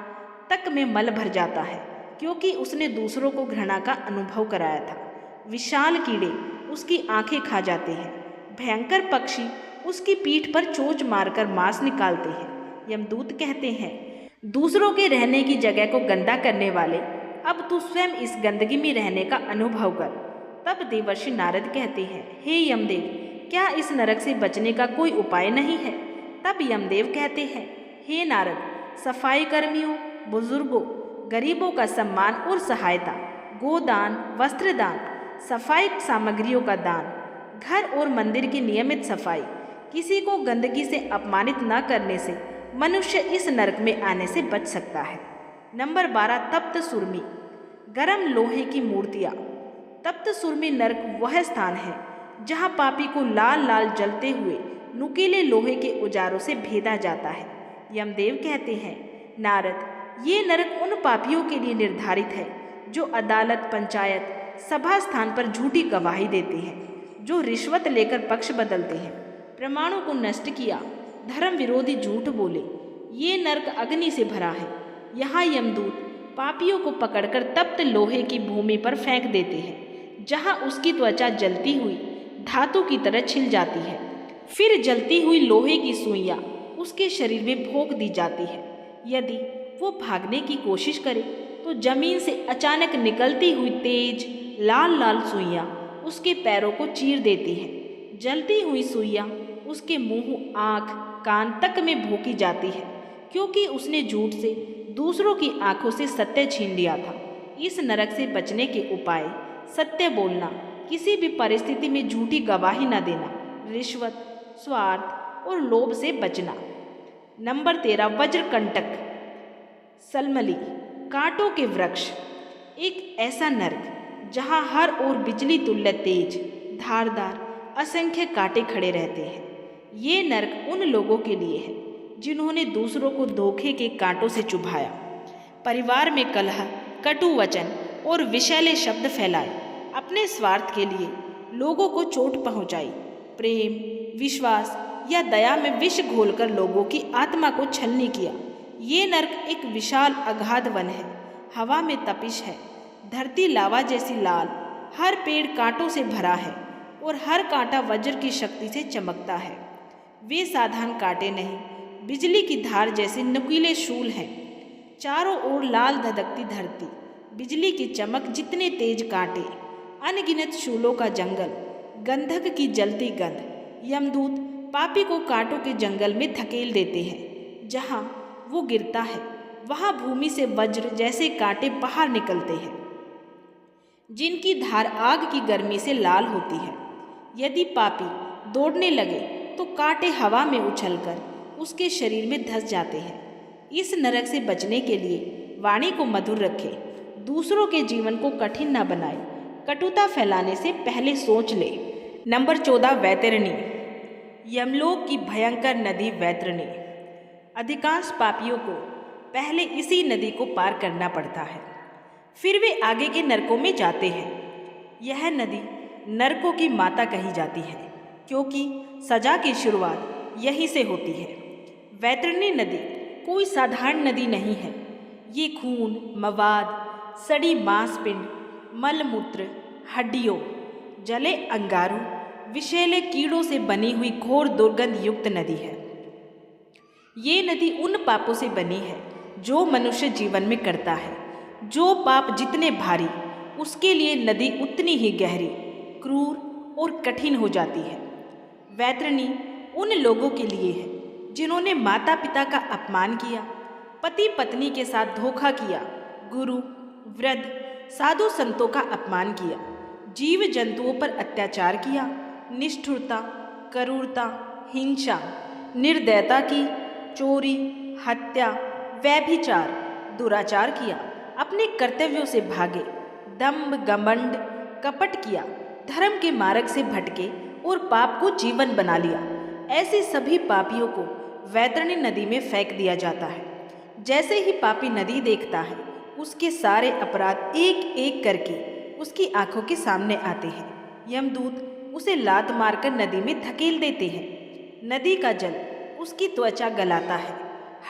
तक में मल भर जाता है, क्योंकि उसने दूसरों को घृणा का अनुभव कराया था। विशाल कीड़े उसकी आंखें खा जाते हैं। भयंकर पक्षी उसकी पीठ पर चोंच मारकर मांस निकालते हैं। यमदूत कहते हैं, दूसरों के रहने की जगह को गंदा करने वाले, अब तू स्वयं इस गंदगी में रहने का अनुभव कर। तब देवर्षि नारद कहते हैं, हे यमदेव, क्या इस नरक से बचने का कोई उपाय नहीं है? तब यमदेव कहते हैं, हे नारद, सफाई कर्मियों, बुजुर्गों, गरीबों का सम्मान और सहायता, गोदान, वस्त्रदान, सफाई सामग्रियों का दान, घर और मंदिर की नियमित सफाई, किसी को गंदगी से अपमानित न करने से मनुष्य इस नरक में आने से बच सकता है। नंबर 12 तप्त सुरमी, गरम लोहे की मूर्तियाँ। तप्त सुरमी नरक वह स्थान है जहाँ पापी को लाल लाल जलते हुए नुकीले लोहे के औजारों से भेदा जाता है। यमदेव कहते हैं, नारद, ये नरक उन पापियों के लिए निर्धारित है जो अदालत, पंचायत, सभा स्थान पर झूठी गवाही देते हैं, जो रिश्वत लेकर पक्ष बदलते हैं, प्रमाणों को नष्ट किया, धर्म विरोधी झूठ बोले। ये नरक अग्नि से भरा है। यहाँ यमदूत पापियों को पकड़कर तप्त लोहे की भूमि पर फेंक देते हैं, जहाँ उसकी त्वचा जलती हुई धातु की तरह छिल जाती है। फिर जलती हुई लोहे की सुइयाँ उसके शरीर में भोंक दी जाती है। यदि वो भागने की कोशिश करे तो जमीन से अचानक निकलती हुई तेज लाल लाल सुइयाँ उसके पैरों को चीर देती हैं। जलती हुई सुइयाँ उसके मुंह, आँख, कान तक में भोंकी जाती है, क्योंकि उसने झूठ से दूसरों की आंखों से सत्य छीन लिया था। इस नरक से बचने के उपाय: सत्य बोलना, किसी भी परिस्थिति में झूठी गवाही न देना, रिश्वत, स्वार्थ और लोभ से बचना। नंबर 13 वज्रकंटक सलमली, कांटों के वृक्ष। एक ऐसा नरक जहाँ हर ओर बिजली तुल्य तेज, धारदार असंख्य कांटे खड़े रहते हैं। ये नरक उन लोगों के लिए है जिन्होंने दूसरों को धोखे के कांटों से चुभाया, परिवार में कलह, कटु वचन और विषैले शब्द फैलाए, अपने स्वार्थ के लिए लोगों को चोट पहुंचाई, प्रेम, विश्वास या दया में विष घोलकर लोगों की आत्मा को छलनी किया। ये नरक एक विशाल अगाध वन है, हवा में तपिश है, धरती लावा जैसी लाल, हर पेड़ कांटों से भरा है और हर कांटा वज्र की शक्ति से चमकता है। वे साधारण कांटे नहीं, बिजली की धार जैसे नुकीले शूल हैं। चारों ओर लाल धधकती धरती, बिजली की चमक जितने तेज कांटे, अनगिनत शूलों का जंगल, गंधक की जलती गंध। यमदूत पापी को कांटों के जंगल में धकेल देते हैं। जहाँ वो गिरता है वहाँ भूमि से वज्र जैसे कांटे बाहर निकलते हैं, जिनकी धार आग की गर्मी से लाल होती है। यदि पापी दौड़ने लगे तो कांटे हवा में उछलकर उसके शरीर में धंस जाते हैं। इस नरक से बचने के लिए वाणी को मधुर रखे, दूसरों के जीवन को कठिन न बनाए, कटुता फैलाने से पहले सोच ले। नंबर 14, वैतरणी। यमलोक की भयंकर नदी वैतरणी। अधिकांश पापियों को पहले इसी नदी को पार करना पड़ता है, फिर वे आगे के नरकों में जाते हैं। यह नदी नरकों की माता कही जाती है क्योंकि सजा की शुरुआत यहीं से होती है। वैतरणी नदी कोई साधारण नदी नहीं है। ये खून, मवाद, सड़ी मांसपिंड, मलमूत्र, हड्डियों, जले अंगारों, विषैले कीड़ों से बनी हुई घोर दुर्गंध युक्त नदी है। ये नदी उन पापों से बनी है जो मनुष्य जीवन में करता है। जो पाप जितने भारी, उसके लिए नदी उतनी ही गहरी, क्रूर और कठिन हो जाती है। वैतरणी उन लोगों के लिए है जिन्होंने माता पिता का अपमान किया, पति पत्नी के साथ धोखा किया, गुरु, वृद्ध, साधु संतों का अपमान किया, जीव जंतुओं पर अत्याचार किया, निष्ठुरता, क्रूरता, हिंसा, निर्दयता की, चोरी, हत्या, व्यभिचार, दुराचार किया, अपने कर्तव्यों से भागे, दंभ, घमंड, कपट किया, धर्म के मार्ग से भटके और पाप को जीवन बना लिया। ऐसे सभी पापियों को वैतरणी नदी में फेंक दिया जाता है। जैसे ही पापी नदी देखता है, उसके सारे अपराध एक एक करके उसकी आंखों के सामने आते हैं। यमदूत उसे लात मारकर नदी में धकेल देते हैं। नदी का जल उसकी त्वचा गलाता है,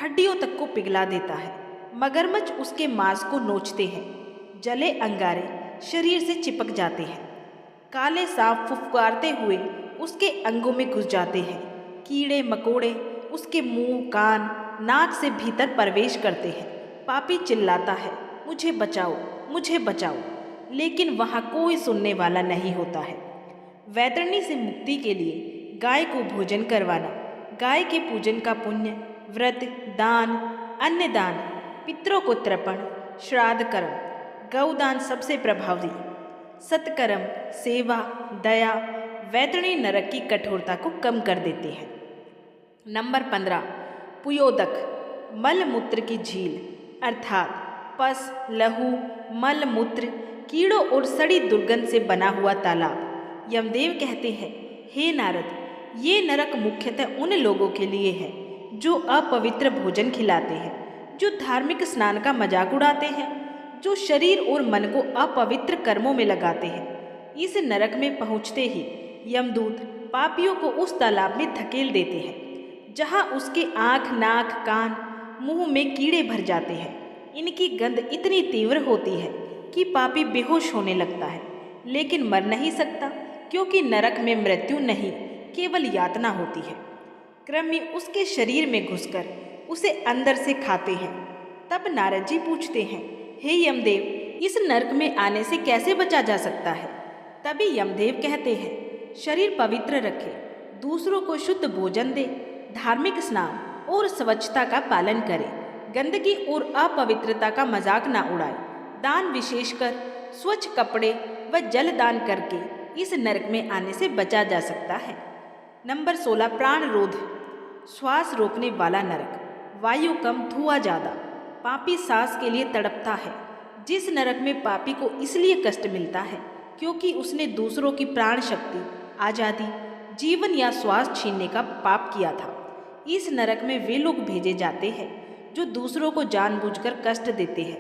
हड्डियों तक को पिघला देता है। मगरमच्छ उसके मांस को नोचते हैं, जले अंगारे शरीर से चिपक जाते हैं। काले सांप फुफकारते हुए उसके अंगों में घुस जाते हैं। कीड़े मकोड़े उसके मुंह, कान, नाक से भीतर प्रवेश करते हैं। पापी चिल्लाता है, मुझे बचाओ, मुझे बचाओ, लेकिन वहाँ कोई सुनने वाला नहीं होता है। वैतरणी से मुक्ति के लिए गाय को भोजन करवाना, गाय के पूजन का पुण्य, व्रत, दान, अन्नदान, पितरों को तर्पण, श्राद्ध कर्म, गौदान सबसे प्रभावी। सत्कर्म, सेवा, दया वैतरणी नरक की कठोरता को कम कर देते हैं। नंबर 15, पुयोदक, मलमूत्र की झील, अर्थात पस, लहू, मलमूत्र, कीड़ों और सड़ी दुर्गंध से बना हुआ तालाब। यमदेव कहते हैं, हे नारद, ये नरक मुख्यतः उन लोगों के लिए है जो अपवित्र भोजन खिलाते हैं, जो धार्मिक स्नान का मजाक उड़ाते हैं, जो शरीर और मन को अपवित्र कर्मों में लगाते हैं। इस नरक में पहुँचते ही यमदूत पापियों को उस तालाब में धकेल देते हैं जहाँ उसके आँख, नाक, कान, मुंह में कीड़े भर जाते हैं। इनकी गंध इतनी तीव्र होती है कि पापी बेहोश होने लगता है, लेकिन मर नहीं सकता क्योंकि नरक में मृत्यु नहीं, केवल यातना होती है। कृमि उसके शरीर में घुसकर उसे अंदर से खाते हैं। तब नारद जी पूछते हैं, हे यमदेव, इस नरक में आने से कैसे बचा जा सकता है? तभी यमदेव कहते हैं, शरीर पवित्र रखे, दूसरों को शुद्ध भोजन दे, धार्मिक स्नान और स्वच्छता का पालन करे, गंदगी और अपवित्रता का मजाक ना उड़ाए, दान विशेषकर स्वच्छ कपड़े व जल दान करके इस नरक में आने से बचा जा सकता है। नंबर 16, प्राण रोध, श्वास रोकने वाला नरक, वायु कम, धुआं ज़्यादा, पापी सांस के लिए तड़पता है। जिस नरक में पापी को इसलिए कष्ट मिलता है क्योंकि उसने दूसरों की प्राण शक्ति आज़ादी, जीवन या श्वास छीनने का पाप किया था। इस नरक में वे लोग भेजे जाते हैं जो दूसरों को जानबूझकर कष्ट देते हैं,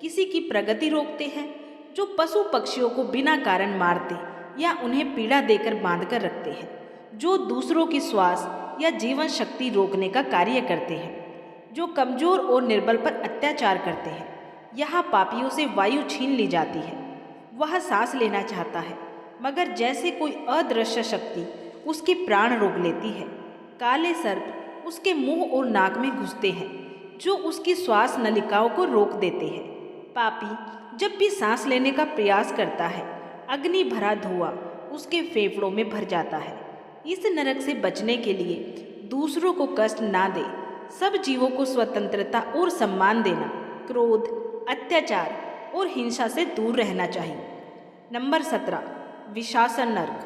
किसी की प्रगति रोकते हैं, जो पशु पक्षियों को बिना कारण मारते या उन्हें पीड़ा देकर बांध कर रखते हैं, जो दूसरों की श्वास या जीवन शक्ति रोकने का कार्य करते हैं, जो कमजोर और निर्बल पर अत्याचार करते हैं। यहाँ पापियों से वायु छीन ली जाती है। वह सांस लेना चाहता है, मगर जैसे कोई अदृश्य शक्ति उसके प्राण रोक लेती है। काले सर्प उसके मुंह और नाक में घुसते हैं, जो उसकी श्वास नलिकाओं को रोक देते हैं। पापी जब भी सांस लेने का प्रयास करता है, अग्नि भरा धुआं उसके फेफड़ों में भर जाता है। इस नरक से बचने के लिए दूसरों को कष्ट ना दे, सब जीवों को स्वतंत्रता और सम्मान देना, क्रोध, अत्याचार और हिंसा से दूर रहना चाहिए। नंबर 17, विशासन नर्क।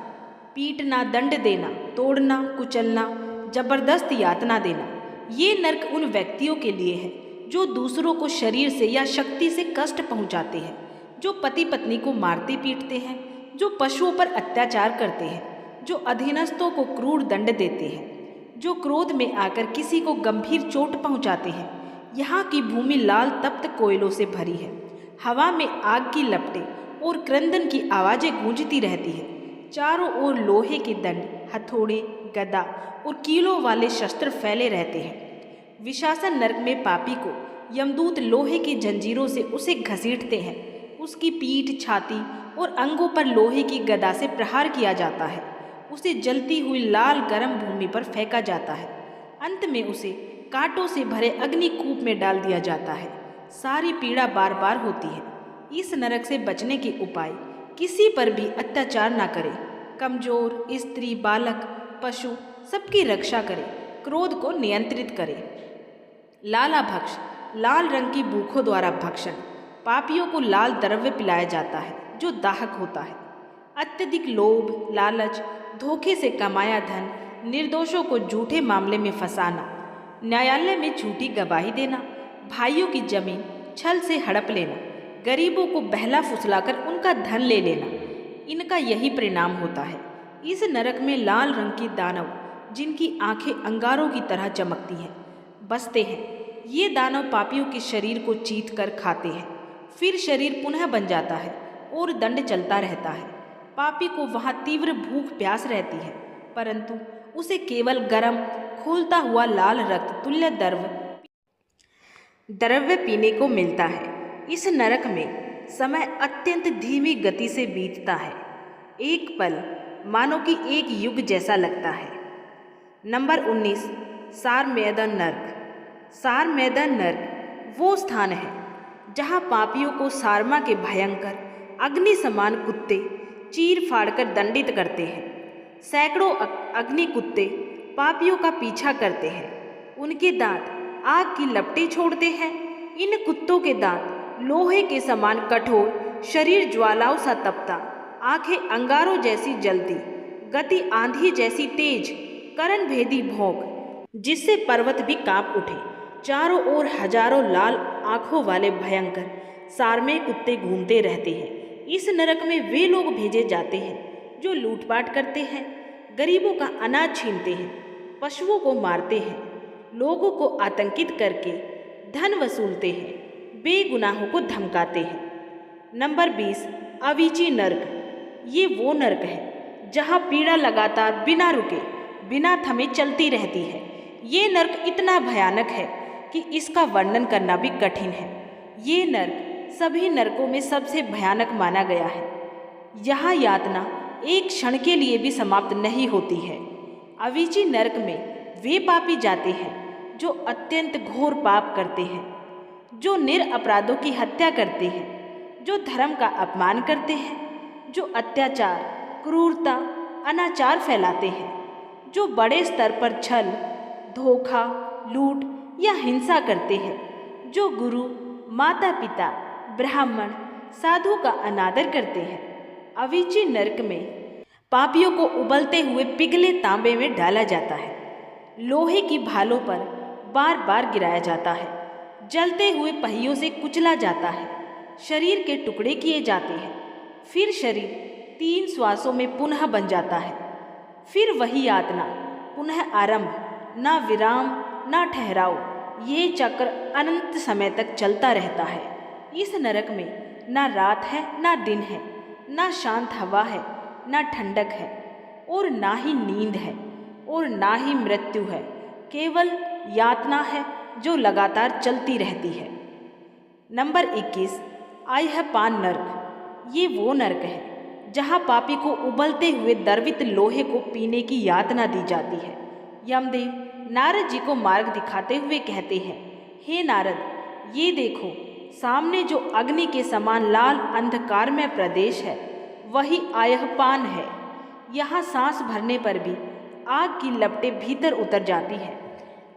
पीटना, दंड देना, तोड़ना, कुचलना, जबरदस्त यातना देना। ये नर्क उन व्यक्तियों के लिए है जो दूसरों को शरीर से या शक्ति से कष्ट पहुंचाते हैं, जो पति पत्नी को मारते पीटते हैं, जो पशुओं पर अत्याचार करते हैं, जो अधीनस्थों को क्रूर दंड देते हैं, जो क्रोध में आकर किसी को गंभीर चोट पहुंचाते हैं। यहाँ की भूमि लाल तप्त कोयलों से भरी है। हवा में आग की लपटें और क्रंदन की आवाज़ें गूंजती रहती है। चारों ओर लोहे के दंड, हथौड़े, गदा और कीलों वाले शस्त्र फैले रहते हैं। विशासन नरक में पापी को यमदूत लोहे की जंजीरों से उसे घसीटते हैं। उसकी पीठ, छाती और अंगों पर लोहे की गदा से प्रहार किया जाता है। उसे जलती हुई लाल गर्म भूमि पर फेंका जाता है। अंत में उसे कांटों से भरे अग्निकूप में डाल दिया जाता है। सारी पीड़ा बार बार होती है। इस नरक से बचने के उपाय: किसी पर भी अत्याचार ना करें, कमजोर, स्त्री, बालक, पशु सबकी रक्षा करें, क्रोध को नियंत्रित करें। लाला भक्ष, लाल रंग की भूखों द्वारा भक्षण। पापियों को लाल द्रव्य पिलाया जाता है जो दाहक होता है। अत्यधिक लोभ, लालच, धोखे से कमाया धन, निर्दोषों को झूठे मामले में फंसाना, न्यायालय में झूठी गवाही देना, भाइयों की जमीन छल से हड़प लेना, गरीबों को बहला फुसलाकर उनका धन ले लेना, इनका यही परिणाम होता है। इस नरक में लाल रंग की दानव, जिनकी आंखें अंगारों की तरह चमकती हैं, बसते हैं। ये दानव पापियों के शरीर को चीथ कर खाते हैं, फिर शरीर पुनः बन जाता है और दंड चलता रहता है। पापी को वहाँ तीव्र भूख प्यास रहती है, परंतु उसे केवल गर्म खोलता हुआ लाल रक्त तुल्य द्रव्य पीने को मिलता है। इस नरक में समय अत्यंत धीमी गति से बीतता है। एक पल मानो कि एक युग जैसा लगता है। नंबर 19, सारमेदन नर्क। सारमेदन नर्क वो स्थान है जहाँ पापियों को सारमा के भयंकर अग्नि समान कुत्ते चीर फाड़कर दंडित करते हैं। सैकड़ों अग्नि कुत्ते पापियों का पीछा करते हैं। उनके दांत आग की लपटें छोड़ते हैं। इन कुत्तों के दांत लोहे के समान कठोर, शरीर ज्वालाओं सा तपता, आंखें अंगारों जैसी जलती, गति आंधी जैसी तेज, करण भेदी भौंक जिससे पर्वत भी कांप उठे। चारों ओर हजारों लाल आंखों वाले भयंकर सारमेय कुत्ते घूमते रहते हैं। इस नरक में वे लोग भेजे जाते हैं जो लूटपाट करते हैं, गरीबों का अनाज छीनते हैं, पशुओं को मारते हैं, लोगों को आतंकित करके धन वसूलते हैं, बेगुनाहों को धमकाते हैं। नंबर 20, अवीची नर्क। ये वो नर्क है जहाँ पीड़ा लगातार बिना रुके, बिना थमे चलती रहती है। ये नर्क इतना भयानक है कि इसका वर्णन करना भी कठिन है। ये नर्क सभी नरकों में सबसे भयानक माना गया है। यहाँ यातना एक क्षण के लिए भी समाप्त नहीं होती है। अवीची नरक में वे पापी जाते हैं जो अत्यंत घोर पाप करते हैं, जो निरपराधों की हत्या करते हैं, जो धर्म का अपमान करते हैं, जो अत्याचार, क्रूरता, अनाचार फैलाते हैं, जो बड़े स्तर पर छल, धोखा, लूट या हिंसा करते हैं, जो गुरु, माता पिता, ब्राह्मण, साधु का अनादर करते हैं। अवीची नरक में पापियों को उबलते हुए पिघले तांबे में डाला जाता है, लोहे की भालों पर बार बार गिराया जाता है, जलते हुए पहियों से कुचला जाता है, शरीर के टुकड़े किए जाते हैं, फिर शरीर 3 श्वासों में पुनः बन जाता है। फिर वही यातना, पुनः आरंभ, ना विराम ना ठहराव। ये चक्र अनंत समय तक चलता रहता है। इस नरक में ना रात है ना दिन है, ना शांत हवा है ना ठंडक है, और ना ही नींद है और ना ही मृत्यु है। केवल यातना है जो लगातार चलती रहती है। नंबर 21, आयहपान नर्क। ये वो नर्क है जहाँ पापी को उबलते हुए द्रवित लोहे को पीने की यातना दी जाती है। यमदेव नारद जी को मार्ग दिखाते हुए कहते हैं, हे नारद, ये देखो, सामने जो अग्नि के समान लाल अंधकार में प्रदेश है वही आयहपान है। यहाँ सांस भरने पर भी आग की लपटें भीतर उतर जाती है।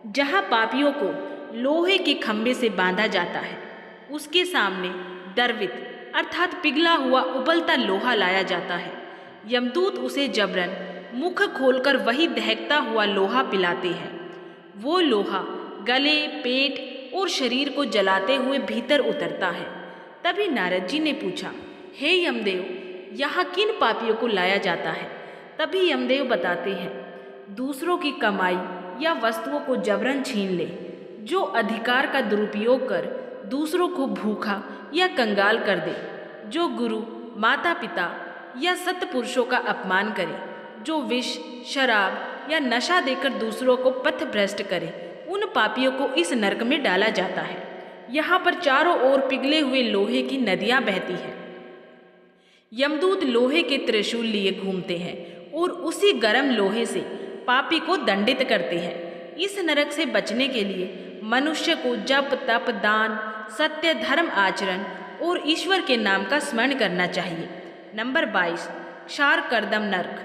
जहाँ पापियों को लोहे के खंभे से बांधा जाता है, उसके सामने द्रवित अर्थात पिघला हुआ उबलता लोहा लाया जाता है। यमदूत उसे जबरन मुख खोलकर वही दहकता हुआ लोहा पिलाते हैं। वो लोहा गले, पेट और शरीर को जलाते हुए भीतर उतरता है। तभी नारद जी ने पूछा, हे यमदेव, यहाँ किन पापियों को लाया जाता है? तभी यमदेव बताते हैं, दूसरों की कमाई या वस्तुओं को जबरन छीन ले, जो अधिकार का दुरुपयोग कर दूसरों को भूखा या कंगाल कर दे, जो गुरु, माता पिता या सत्पुरुषों का अपमान करे, जो विष, शराब या नशा देकर दूसरों को पथभ्रष्ट करे, उन पापियों को इस नरक में डाला जाता है। यहाँ पर चारों ओर पिघले हुए लोहे की नदियाँ बहती हैं। यमदूत लोहे के त्रिशूल लिए घूमते हैं और उसी गर्म लोहे से पापी को दंडित करते हैं। इस नरक से बचने के लिए मनुष्य को जप, तप, दान, सत्य, धर्म आचरण और ईश्वर के नाम का स्मरण करना चाहिए। नंबर 22, क्षारकर्दम नर्क।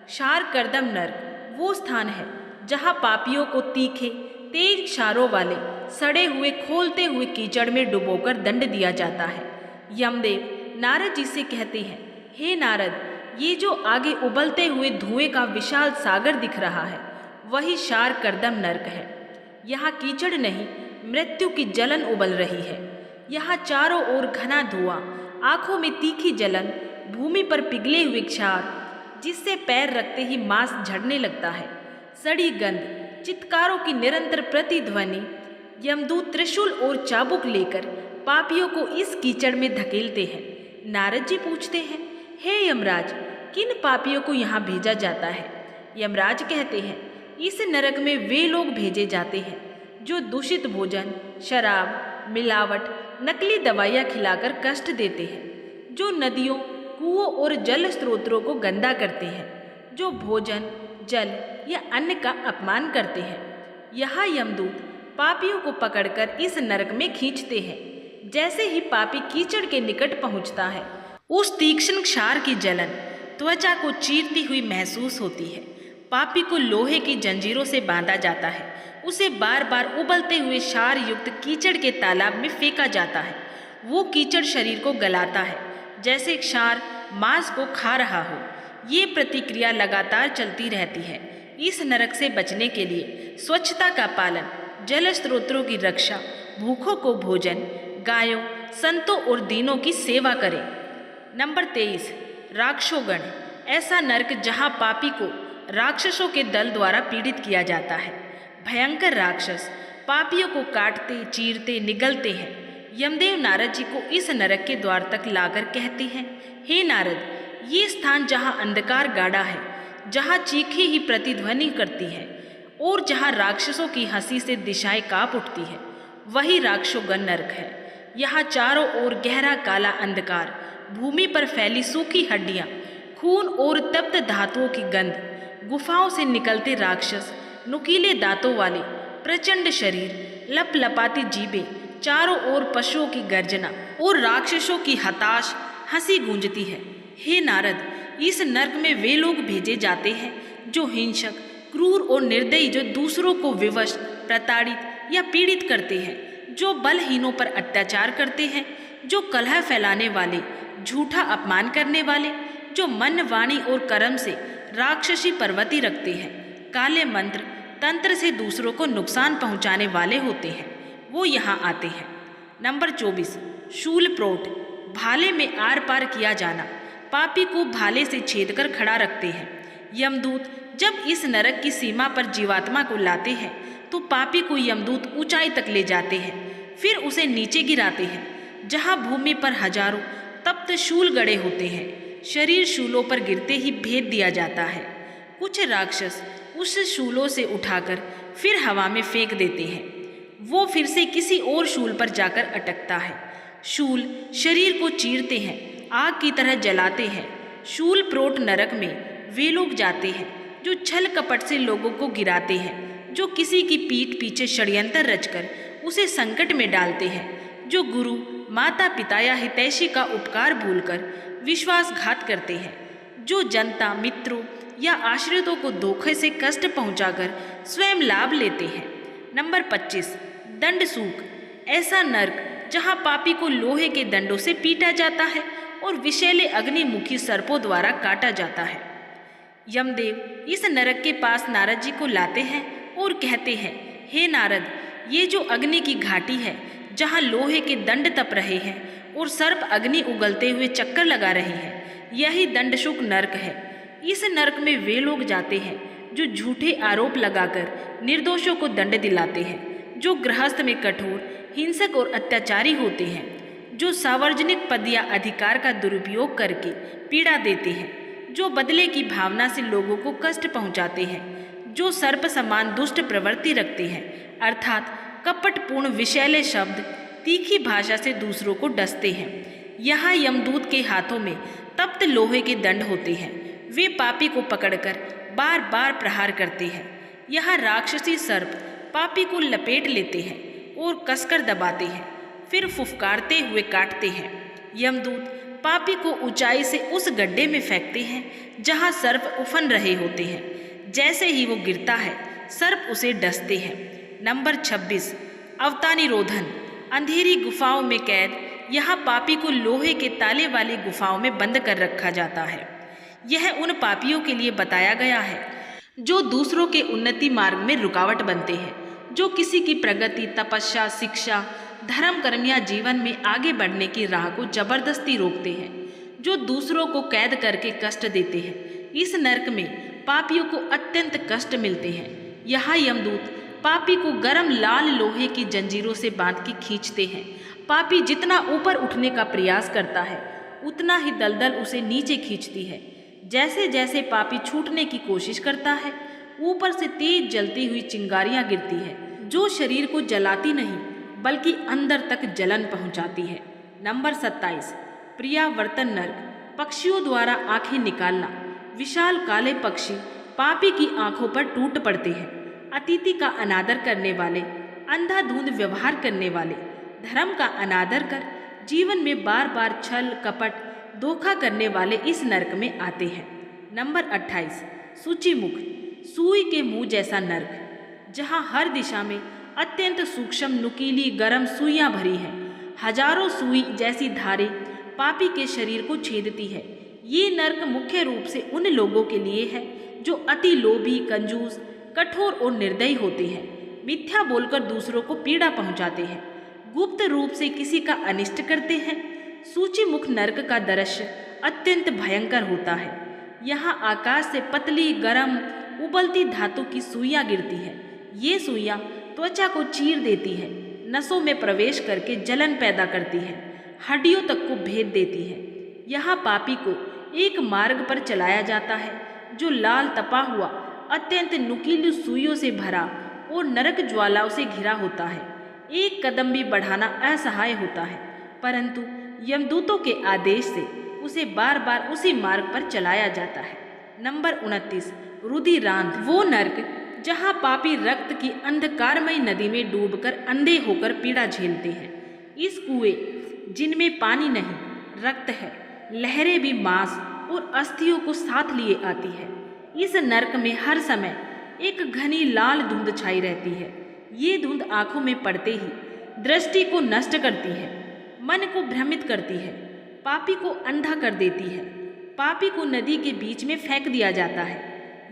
क्षारकर्दम नर्क वो स्थान है जहाँ पापियों को तीखे, तेज क्षारों वाले सड़े हुए, खोलते हुए कीचड़ में डुबोकर दंड दिया जाता है। यमदेव नारद जी से कहते हैं, हे नारद, ये जो आगे उबलते हुए धुएं का विशाल सागर दिख रहा है वही क्षारकर्दम नर्क है। यहाँ कीचड़ नहीं, मृत्यु की जलन उबल रही है। यहाँ चारों ओर घना धुआं, आंखों में तीखी जलन, भूमि पर पिघले हुए क्षार जिससे पैर रखते ही मांस झड़ने लगता है, सड़ी गंध, चित्कारों की निरंतर प्रतिध्वनि। यमदूत त्रिशूल और चाबुक लेकर पापियों को इस कीचड़ में धकेलते हैं। नारद जी पूछते हैं, हे यमराज, किन पापियों को यहाँ भेजा जाता है? यमराज कहते हैं, इस नरक में वे लोग भेजे जाते हैं जो दूषित भोजन, शराब, मिलावट, नकली दवाइयाँ खिलाकर कष्ट देते हैं, जो नदियों, कुओं और जल स्रोतों को गंदा करते हैं, जो भोजन, जल या अन्न का अपमान करते हैं। यहाँ यमदूत पापियों को पकड़कर इस नरक में खींचते हैं। जैसे ही पापी कीचड़ के निकट पहुँचता है, उस तीक्ष्ण क्षार की जलन त्वचा को चीरती हुई महसूस होती है। पापी को लोहे की जंजीरों से बांधा जाता है। उसे बार बार उबलते हुए क्षार युक्त कीचड़ के तालाब में फेंका जाता है। वो कीचड़ शरीर को गलाता है, जैसे क्षार मांस को खा रहा हो। ये प्रतिक्रिया लगातार चलती रहती है। इस नरक से बचने के लिए स्वच्छता का पालन, जल स्रोतों की रक्षा, भूखों को भोजन, गायों, संतों और दीनों की सेवा करें। नंबर 23, राक्षसोगण। ऐसा नरक जहाँ पापी को राक्षसों के दल द्वारा पीड़ित किया जाता है। भयंकर राक्षस पापियों को काटते, चीरते, निगलते हैं। यमदेव नारद जी को इस नरक के द्वार तक लाकर कहते हैं, हे नारद, ये स्थान जहाँ अंधकार गाढ़ा है, जहाँ चीखें ही प्रतिध्वनि करती है और जहाँ राक्षसों की हंसी से दिशाएं कांप उठती है, वही राक्षसोगण नरक है। यहाँ चारों ओर गहरा काला अंधकार, भूमि पर फैली सूखी हड्डियाँ, खून और तप्त धातुओं की गंध, गुफाओं से निकलते राक्षस, नुकीले दांतों वाले, प्रचंड शरीर, लपलपाती जीभें, चारों ओर पशुओं की गर्जना और राक्षसों की हताश हंसी गूंजती है। हे नारद, इस नरक में वे लोग भेजे जाते हैं जो हिंसक, क्रूर और निर्दयी, जो दूसरों को विवश, प्रताड़ित या पीड़ित करते हैं, जो बलहीनों पर अत्याचार करते हैं, जो कलह फैलाने वाले, झूठा अपमान करने वाले, जो मन, वाणी और कर्म से राक्षसी प्रवृत्ति रखते हैं, काले मंत्र, तंत्र से दूसरों को नुकसान पहुंचाने वाले होते हैं, वो यहाँ आते हैं। नंबर 24, शूलप्रोट। भाले में आर पार किया जाना। पापी को भाले से छेद कर खड़ा रखते हैं। यमदूत जब इस नरक की सीमा पर जीवात्मा को लाते हैं तो पापी को यमदूत ऊंचाई तक ले जाते हैं, फिर उसे नीचे गिराते हैं जहां भूमि पर हजारों तप्त शूल गड़े होते हैं। शरीर शूलों पर गिरते ही भेद दिया जाता है। कुछ राक्षस उस शूलों से उठाकर फिर हवा में फेंक देते हैं। वो फिर से किसी और शूल पर जाकर अटकता है। शूल शरीर को चीरते हैं, आग की तरह जलाते हैं। शूल प्रोट नरक में वे लोग जाते हैं जो छल कपट से लोगों को गिराते हैं, जो किसी की पीठ पीछे षड्यंत्र रचकर उसे संकट में डालते हैं, जो गुरु माता पिता या हितैषी का उपकार भूलकर विश्वासघात करते हैं, जो जनता मित्रों या आश्रितों को धोखे से कष्ट पहुंचाकर स्वयं लाभ लेते हैं। नंबर 25, दंड सूख। ऐसा नर्क जहां पापी को लोहे के दंडों से पीटा जाता है और विषैले अग्निमुखी सर्पों द्वारा काटा जाता है। यमदेव इस नरक के पास नारद जी को लाते हैं और कहते हैं, हे नारद, ये जो अग्नि की घाटी है जहाँ लोहे के दंड तप रहे हैं और सर्प अग्नि उगलते हुए चक्कर लगा रहे हैं, यही दंडशुक नरक है। इस नरक में वे लोग जाते हैं जो झूठे आरोप लगाकर निर्दोषों को दंड दिलाते हैं, जो गृहस्थ में कठोर, हिंसक और अत्याचारी होते हैं, जो सार्वजनिक पद या अधिकार का दुरुपयोग करके पीड़ा देते हैं, जो बदले की भावना से लोगों को कष्ट पहुंचाते हैं, जो सर्प समान दुष्ट प्रवृत्ति रखते हैं, अर्थात कपटपूर्ण विषैले शब्द, तीखी भाषा से दूसरों को डसते हैं। यहाँ यमदूत के हाथों में तप्त लोहे के दंड होते हैं। वे पापी को पकड़कर बार बार प्रहार करते हैं। यहाँ राक्षसी सर्प पापी को लपेट लेते हैं और कसकर दबाते हैं, फिर फुफकारते हुए काटते हैं। यमदूत पापी को ऊंचाई से उस गड्ढे में फेंकते हैं जहाँ सर्प उफन रहे होते हैं। जैसे ही वो गिरता है, सर्प उसे डसते हैं। नंबर 26, अवतानिरोधन। अंधेरी गुफाओं में कैद यहाँ पापी को लोहे के ताले वाली गुफाओं में बंद कर रखा जाता है। यह उन पापियों के लिए बताया गया है जो दूसरों के उन्नति मार्ग में रुकावट बनते हैं, जो किसी की प्रगति, तपस्या, शिक्षा, धर्म कर्म या जीवन में आगे बढ़ने की राह को जबरदस्ती रोकते हैं, जो दूसरों को कैद करके कष्ट देते हैं। इस नरक में पापियों को अत्यंत कष्ट मिलते हैं। यहाँ यमदूत पापी को गर्म लाल लोहे की जंजीरों से बांध के खींचते हैं। पापी जितना ऊपर उठने का प्रयास करता है, उतना ही दलदल उसे नीचे खींचती है। जैसे जैसे पापी छूटने की कोशिश करता है, ऊपर से तेज जलती हुई चिंगारियां गिरती है, जो शरीर को जलाती नहीं बल्कि अंदर तक जलन पहुंचाती है। नंबर 27, प्रियावर्तन नरक। पक्षियों द्वारा आंखें निकालना। विशाल काले पक्षी पापी की आंखों पर टूट पड़ते हैं। अतिथि का अनादर करने वाले, अंधाधुंध व्यवहार करने वाले, धर्म का अनादर कर जीवन में बार बार छल कपट धोखा करने वाले इस नरक में आते हैं। नंबर 28, सूचिमुख। सुई के मुंह जैसा नरक, जहां हर दिशा में अत्यंत सूक्ष्म नुकीली गर्म सुइयां भरी हैं। हजारों सुई जैसी धारें पापी के शरीर को छेदती है। ये नरक मुख्य रूप से उन लोगों के लिए है जो अति लोभी, कंजूस, कठोर और निर्दयी होते हैं, मिथ्या बोलकर दूसरों को पीड़ा पहुंचाते हैं, गुप्त रूप से किसी का अनिष्ट करते हैं। सूचिमुख नरक का दृश्य अत्यंत भयंकर होता है। यहाँ आकाश से पतली, गर्म, उबलती धातु की सुइयां गिरती है। ये सुइयां त्वचा को चीर देती है, नसों में प्रवेश करके जलन पैदा करती है, हड्डियों तक को भेद देती है। यहाँ पापी को एक मार्ग पर चलाया जाता है जो लाल तपा हुआ, अत्यंत नुकीली सुइयों से भरा और नरक ज्वालाओं से घिरा होता है। एक कदम भी बढ़ाना असहाय होता है, परंतु यमदूतों के आदेश से उसे बार बार उसी मार्ग पर चलाया जाता है। नंबर 29, रुधिरांध। वो नरक जहाँ पापी रक्त की अंधकारमय नदी में डूबकर अंधे होकर पीड़ा झेलते हैं। इस कुएं जिनमें पानी नहीं, रक्त है, लहरें भी मांस और अस्थियों को साथ लिए आती है। इस नरक में हर समय एक घनी लाल धुंध छाई रहती है। ये धुंध आंखों में पड़ते ही दृष्टि को नष्ट करती है, मन को भ्रमित करती है, पापी को अंधा कर देती है। पापी को नदी के बीच में फेंक दिया जाता है।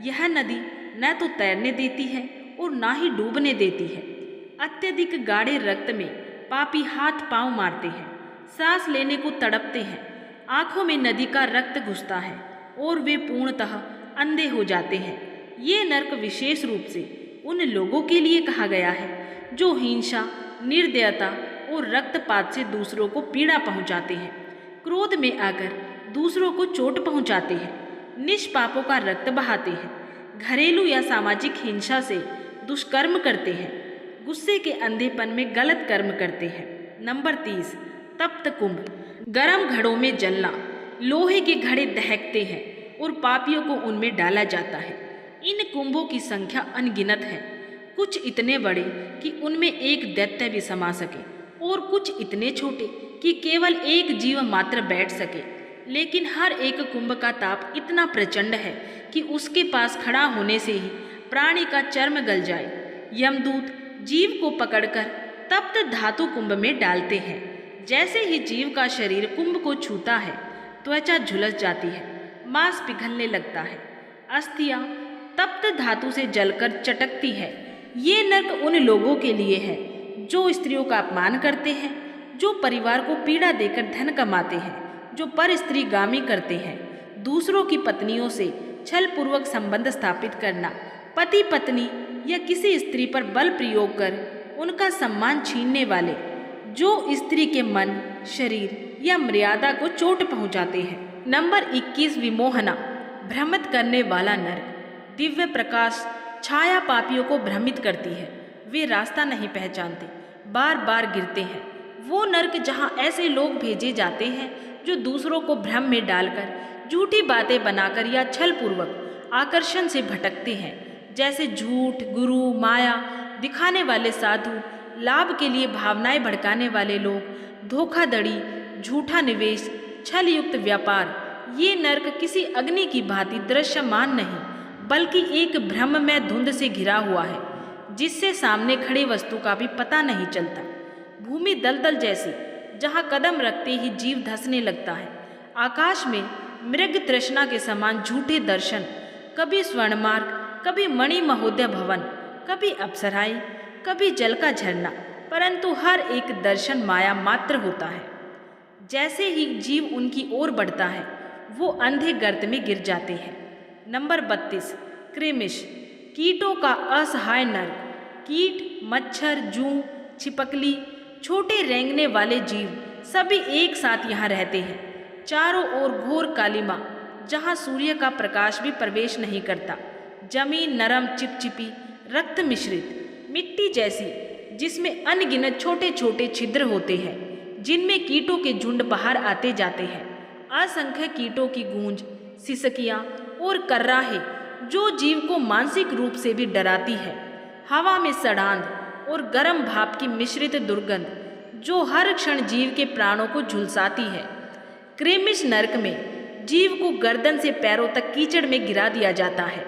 यह नदी न तो तैरने देती है और ना ही डूबने देती है। अत्यधिक गाढ़े रक्त में पापी हाथ पांव मारते हैं, सांस लेने को तड़पते हैं। आंखों में नदी का रक्त घुसता है और वे पूर्णतः अंधे हो जाते हैं। ये नरक विशेष रूप से उन लोगों के लिए कहा गया है जो हिंसा, निर्दयता और रक्तपात से दूसरों को पीड़ा पहुंचाते हैं, क्रोध में आकर दूसरों को चोट पहुंचाते हैं, निष्पापों का रक्त बहाते हैं, घरेलू या सामाजिक हिंसा से दुष्कर्म करते हैं, गुस्से के अंधेपन में गलत कर्म करते हैं। नंबर 30, तप्त कुंभ। गर्म घड़ों में जलना, लोहे के घड़े दहकते हैं और पापियों को उनमें डाला जाता है। इन कुंभों की संख्या अनगिनत है, कुछ इतने बड़े कि उनमें एक दैत्य भी समा सके और कुछ इतने छोटे कि केवल एक जीव मात्र बैठ सके। लेकिन हर एक कुंभ का ताप इतना प्रचंड है कि उसके पास खड़ा होने से ही प्राणी का चर्म गल जाए। यमदूत जीव को पकड़कर तप्त धातु कुंभ में डालते हैं। जैसे ही जीव का शरीर कुंभ को छूता है, त्वचा झुलस जाती है, मांस पिघलने लगता है, अस्थियां तप्त धातु से जलकर चटकती है। ये नरक उन लोगों के लिए है जो स्त्रियों का अपमान करते हैं, जो परिवार को पीड़ा देकर धन कमाते हैं, जो पर स्त्रीगामी करते हैं, दूसरों की पत्नियों से छलपूर्वक संबंध स्थापित करना, पति पत्नी या किसी स्त्री पर बल प्रयोग कर उनका सम्मान छीनने वाले, जो स्त्री के मन, शरीर या मर्यादा को चोट पहुंचाते हैं। नंबर 21, विमोहना। भ्रमित करने वाला नरक। दिव्य प्रकाश छाया पापियों को भ्रमित करती है, वे रास्ता नहीं पहचानते, बार बार गिरते हैं। वो नरक जहाँ ऐसे लोग भेजे जाते हैं जो दूसरों को भ्रम में डालकर झूठी बातें बनाकर या छलपूर्वक आकर्षण से भटकते हैं, जैसे झूठ, गुरु, माया दिखाने वाले साधु, लाभ के लिए भावनाएं भड़काने वाले लोग, धोखाधड़ी, झूठा निवेश, छल युक्त व्यापार। ये नरक किसी अग्नि की भांति दृश्यमान नहीं, बल्कि एक भ्रम में धुंध से घिरा हुआ है, जिससे सामने खड़ी वस्तु का भी पता नहीं चलता। भूमि दलदल जैसी, जहाँ कदम रखते ही जीव धंसने लगता है। आकाश में मृग तृष्णा के समान झूठे दर्शन, कभी स्वर्णमार्ग, कभी मणि महोदय भवन, कभी अप्सराएं, कभी जल का झरना, परंतु हर एक दर्शन माया मात्र होता है। जैसे ही जीव उनकी ओर बढ़ता है, वो अंधे गर्त में गिर जाते हैं। नंबर 32, क्रेमिश। कीटों का असहाय नरक। कीट, मच्छर, जूं, छिपकली, छोटे रेंगने वाले जीव सभी एक साथ यहाँ रहते हैं। चारों ओर घोर कालिमा, जहाँ सूर्य का प्रकाश भी प्रवेश नहीं करता। जमीन नरम, चिपचिपी, रक्त मिश्रित, मिट्टी जैसी, जिसमें अनगिनत छोटे छोटे छिद्र होते हैं, जिनमें कीटों के झुंड बाहर आते जाते हैं। असंख्य कीटों की गूंज, सिसकियाँ और कर्राहे, जो जीव को मानसिक रूप से भी डराती है। हवा में सड़ांध और गर्म भाप की मिश्रित दुर्गंध, जो हर क्षण जीव के प्राणों को झुलसाती है। क्रेमिश नरक में जीव को गर्दन से पैरों तक कीचड़ में गिरा दिया जाता है।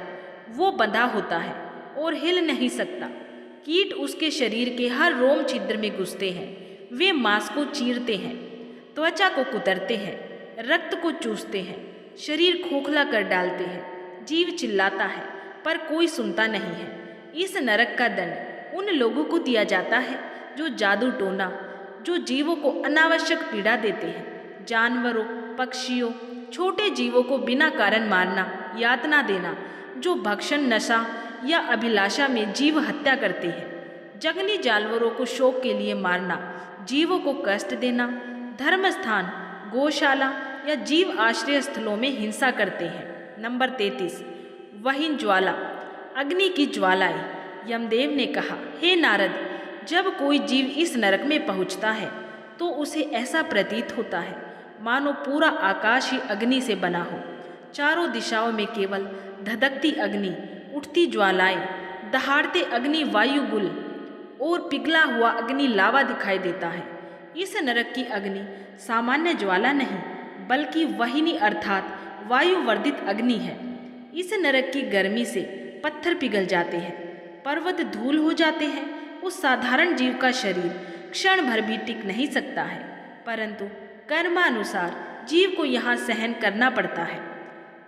वो बंधा होता है और हिल नहीं सकता। कीट उसके शरीर के हर रोम छिद्र में घुसते हैं। वे मांस को चीरते हैं, त्वचा को कुतरते हैं, रक्त को चूसते हैं, शरीर खोखला कर डालते हैं। जीव चिल्लाता है पर कोई सुनता नहीं है। इस नरक का दंड उन लोगों को दिया जाता है जो जादू टोना, जो जीवों को अनावश्यक पीड़ा देते हैं। जानवरों, पक्षियों, छोटे जीवों को बिना कारण मारना, यातना देना, जो भक्षण, नशा या अभिलाषा में जीव हत्या करते हैं। जंगली जानवरों को शौक के लिए मारना, जीवों को कष्ट देना, धर्म स्थान, गौशाला या जीव आश्रय स्थलों में हिंसा करते हैं। नंबर 33, वहीन ज्वाला। अग्नि की ज्वालाएं। यमदेव ने कहा, हे नारद, जब कोई जीव इस नरक में पहुंचता है तो उसे ऐसा प्रतीत होता है मानो पूरा आकाश ही अग्नि से बना हो। चारों दिशाओं में केवल धधकती अग्नि, उठती ज्वालाएं, दहाड़ते अग्नि वायुगुल और पिघला हुआ अग्नि लावा दिखाई देता है। इस नरक की अग्नि सामान्य ज्वाला नहीं, बल्कि वहिनी अर्थात वायुवर्धित अग्नि है। इस नरक की गर्मी से पत्थर पिघल जाते हैं, पर्वत धूल हो जाते हैं। उस साधारण जीव का शरीर क्षण भर भी टिक नहीं सकता है, परंतु कर्मानुसार जीव को यहाँ सहन करना पड़ता है।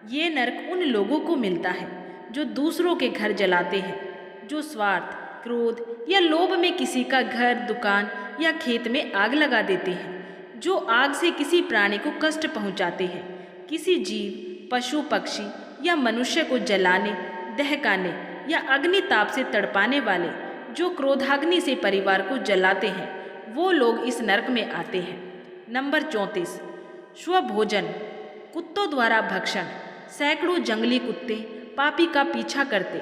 ये नरक उन लोगों को मिलता है जो दूसरों के घर जलाते हैं, जो स्वार्थ, क्रोध या लोभ में किसी का घर, दुकान या खेत में आग लगा देते हैं, जो आग से किसी प्राणी को कष्ट पहुंचाते हैं, किसी जीव, पशु, पक्षी या मनुष्य को जलाने, दहकाने या अग्नि ताप से तड़पाने वाले, जो क्रोधाग्नि से परिवार को जलाते हैं, वो लोग इस नरक में आते हैं। नंबर 34, स्वभोजन, कुत्तों द्वारा भक्षण। सैकड़ों जंगली कुत्ते पापी का पीछा करते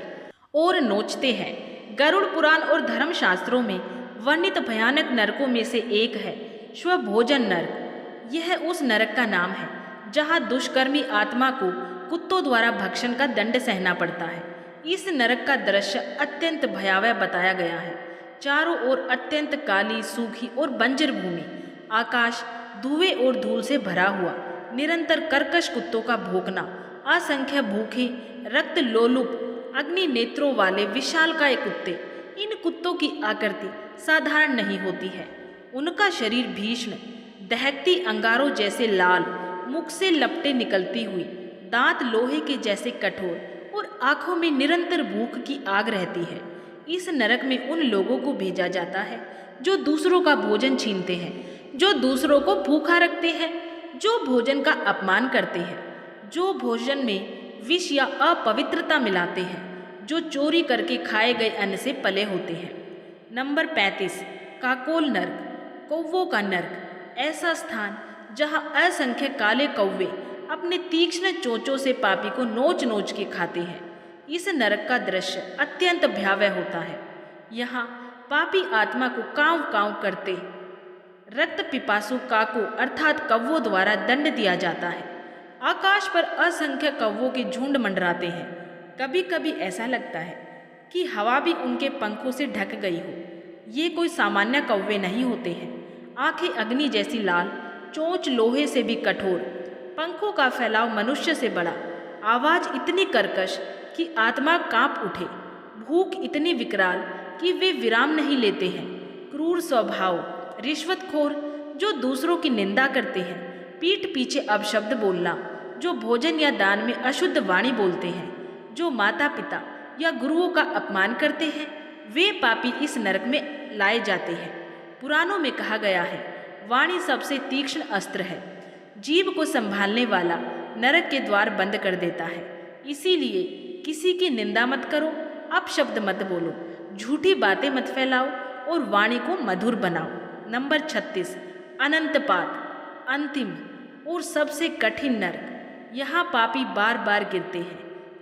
और नोचते हैं। गरुड़ पुराण और धर्मशास्त्रों में वर्णित भयानक नरकों में से एक है स्वभोजन नरक। यह उस नरक का नाम है जहाँ दुष्कर्मी आत्मा को कुत्तों द्वारा भक्षण का दंड सहना पड़ता है। इस नरक का दृश्य अत्यंत भयावह बताया गया है। चारों ओर अत्यंत काली, सूखी और बंजर भूमि, आकाश धुएं और धूल से भरा हुआ, निरंतर कर्कश कुत्तों का भौंकना, असंख्य भूखे रक्त लोलुप अग्नि नेत्रों वाले विशालकाय कुत्ते। इन कुत्तों की आकृति साधारण नहीं होती है। उनका शरीर भीषण, दहकती अंगारों जैसे लाल, मुख से लपटें निकलती हुई, दांत लोहे के जैसे कठोर और आंखों में निरंतर भूख की आग रहती है। इस नरक में उन लोगों को भेजा जाता है जो दूसरों का भोजन छीनते हैं, जो दूसरों को भूखा रखते हैं, जो भोजन का अपमान करते हैं, जो भोजन में विष या अपवित्रता मिलाते हैं, जो चोरी करके खाए गए अन्न से पले होते हैं। नंबर 35, काकोल नर्क, कौवों का नर्क। ऐसा स्थान जहां असंख्य काले कौवे अपने तीक्ष्ण चोंचों से पापी को नोच नोच के खाते हैं। इस नरक का दृश्य अत्यंत भयावह होता है। यहाँ पापी आत्मा को कांव कांव करते रक्त पिपासु काकों अर्थात कौवों द्वारा दंड दिया जाता है। आकाश पर असंख्य कौवों के झुंड मंडराते हैं। कभी कभी ऐसा लगता है कि हवा भी उनके पंखों से ढक गई हो। ये कोई सामान्य कौवे नहीं होते हैं। आंखें अग्नि जैसी लाल, चोंच लोहे से भी कठोर, पंखों का फैलाव मनुष्य से बड़ा, आवाज इतनी कर्कश कि आत्मा कांप उठे, भूख इतनी विकराल कि वे विराम नहीं लेते हैं, क्रूर स्वभाव, रिश्वतखोर जो दूसरों की निंदा करते हैं, पीठ पीछे अपशब्द बोलना, जो भोजन या दान में अशुद्ध वाणी बोलते हैं, जो माता पिता या गुरुओं का अपमान करते हैं, वे पापी इस नरक में लाए जाते हैं। पुराणों में कहा गया है, वाणी सबसे तीक्ष्ण अस्त्र है। जीभ को संभालने वाला नरक के द्वार बंद कर देता है। इसीलिए किसी की निंदा मत करो, अपशब्द मत बोलो, झूठी बातें मत फैलाओ और वाणी को मधुर बनाओ। नंबर 36, अनंतपात, अंतिम और सबसे कठिन नरक। यहाँ पापी बार बार गिरते हैं,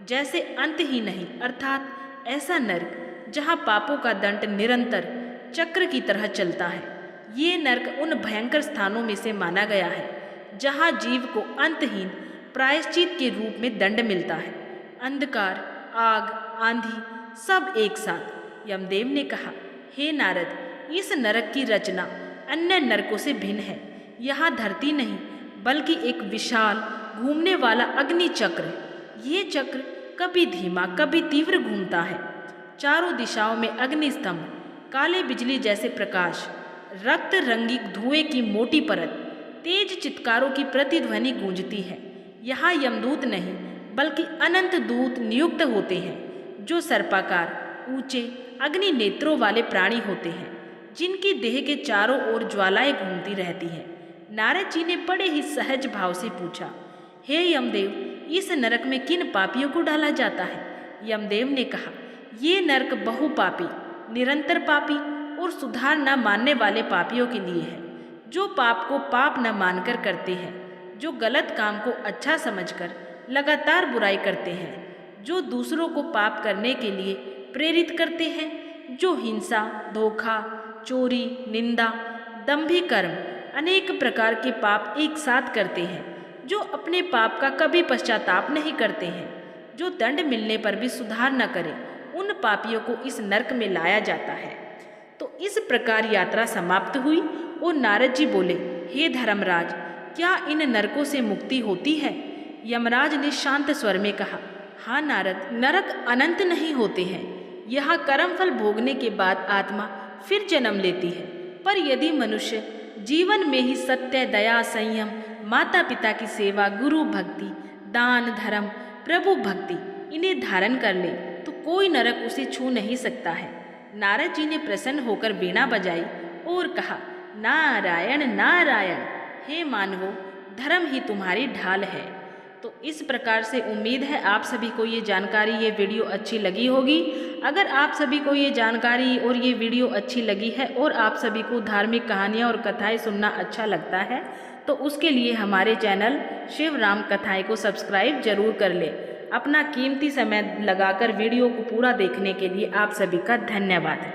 जैसे अंत ही नहीं, अर्थात ऐसा नरक जहाँ पापों का दंड निरंतर चक्र की तरह चलता है। ये नरक उन भयंकर स्थानों में से माना गया है जहाँ जीव को अंतहीन प्रायश्चित के रूप में दंड मिलता है। अंधकार, आग, आंधी सब एक साथ। यमदेव ने कहा, हे नारद, इस नरक की रचना अन्य नरकों से भिन्न है। यहाँ धरती नहीं बल्कि एक विशाल घूमने वाला अग्नि चक्र। ये चक्र कभी धीमा कभी तीव्र घूमता है। चारों दिशाओं में अग्नि स्तंभ, काले बिजली जैसे प्रकाश, रक्त रंगी धुएं की मोटी परत, तेज चित्कारों की प्रतिध्वनि गूंजती है। यहाँ यमदूत नहीं बल्कि अनंत दूत नियुक्त होते हैं, जो सर्पाकार, ऊंचे अग्नि नेत्रों वाले प्राणी होते हैं, जिनकी देह के चारों ओर ज्वालाएं घूमती रहती हैं। नारद जी ने बड़े ही सहज भाव से पूछा, हे यमदेव, इस नरक में किन पापियों को डाला जाता है? यमदेव ने कहा, ये नरक बहुपापी, निरंतर पापी और सुधार न मानने वाले पापियों के लिए है, जो पाप को पाप न मानकर करते हैं, जो गलत काम को अच्छा समझकर लगातार बुराई करते हैं, जो दूसरों को पाप करने के लिए प्रेरित करते हैं, जो हिंसा, धोखा, चोरी, निंदा, दंभी कर्म, अनेक प्रकार के पाप एक साथ करते हैं, जो अपने पाप का कभी पश्चाताप नहीं करते हैं, जो दंड मिलने पर भी सुधार न करें, उन पापियों को इस नरक में लाया जाता है। तो इस प्रकार यात्रा समाप्त हुई और नारद जी बोले, हे धर्मराज, क्या इन नरकों से मुक्ति होती है? यमराज ने शांत स्वर में कहा, हाँ नारद, नरक अनंत नहीं होते हैं। यहाँ कर्मफल भोगने के बाद आत्मा फिर जन्म लेती है, पर यदि मनुष्य जीवन में ही सत्य, दया, संयम, माता पिता की सेवा, गुरु भक्ति, दान, धर्म, प्रभु भक्ति इन्हें धारण कर ले तो कोई नरक उसे छू नहीं सकता है। नारद जी ने प्रसन्न होकर वीणा बजाई और कहा, नारायण नारायण, हे मानवो, धर्म ही तुम्हारी ढाल है। तो इस प्रकार से उम्मीद है आप सभी को ये जानकारी, ये वीडियो अच्छी लगी होगी। अगर आप सभी को ये जानकारी और ये वीडियो अच्छी लगी है और आप सभी को धार्मिक कहानियाँ और कथाएँ सुनना अच्छा लगता है तो उसके लिए हमारे चैनल शिव राम कथाएँ को सब्सक्राइब जरूर कर लें। अपना कीमती समय लगाकर वीडियो को पूरा देखने के लिए आप सभी का धन्यवाद।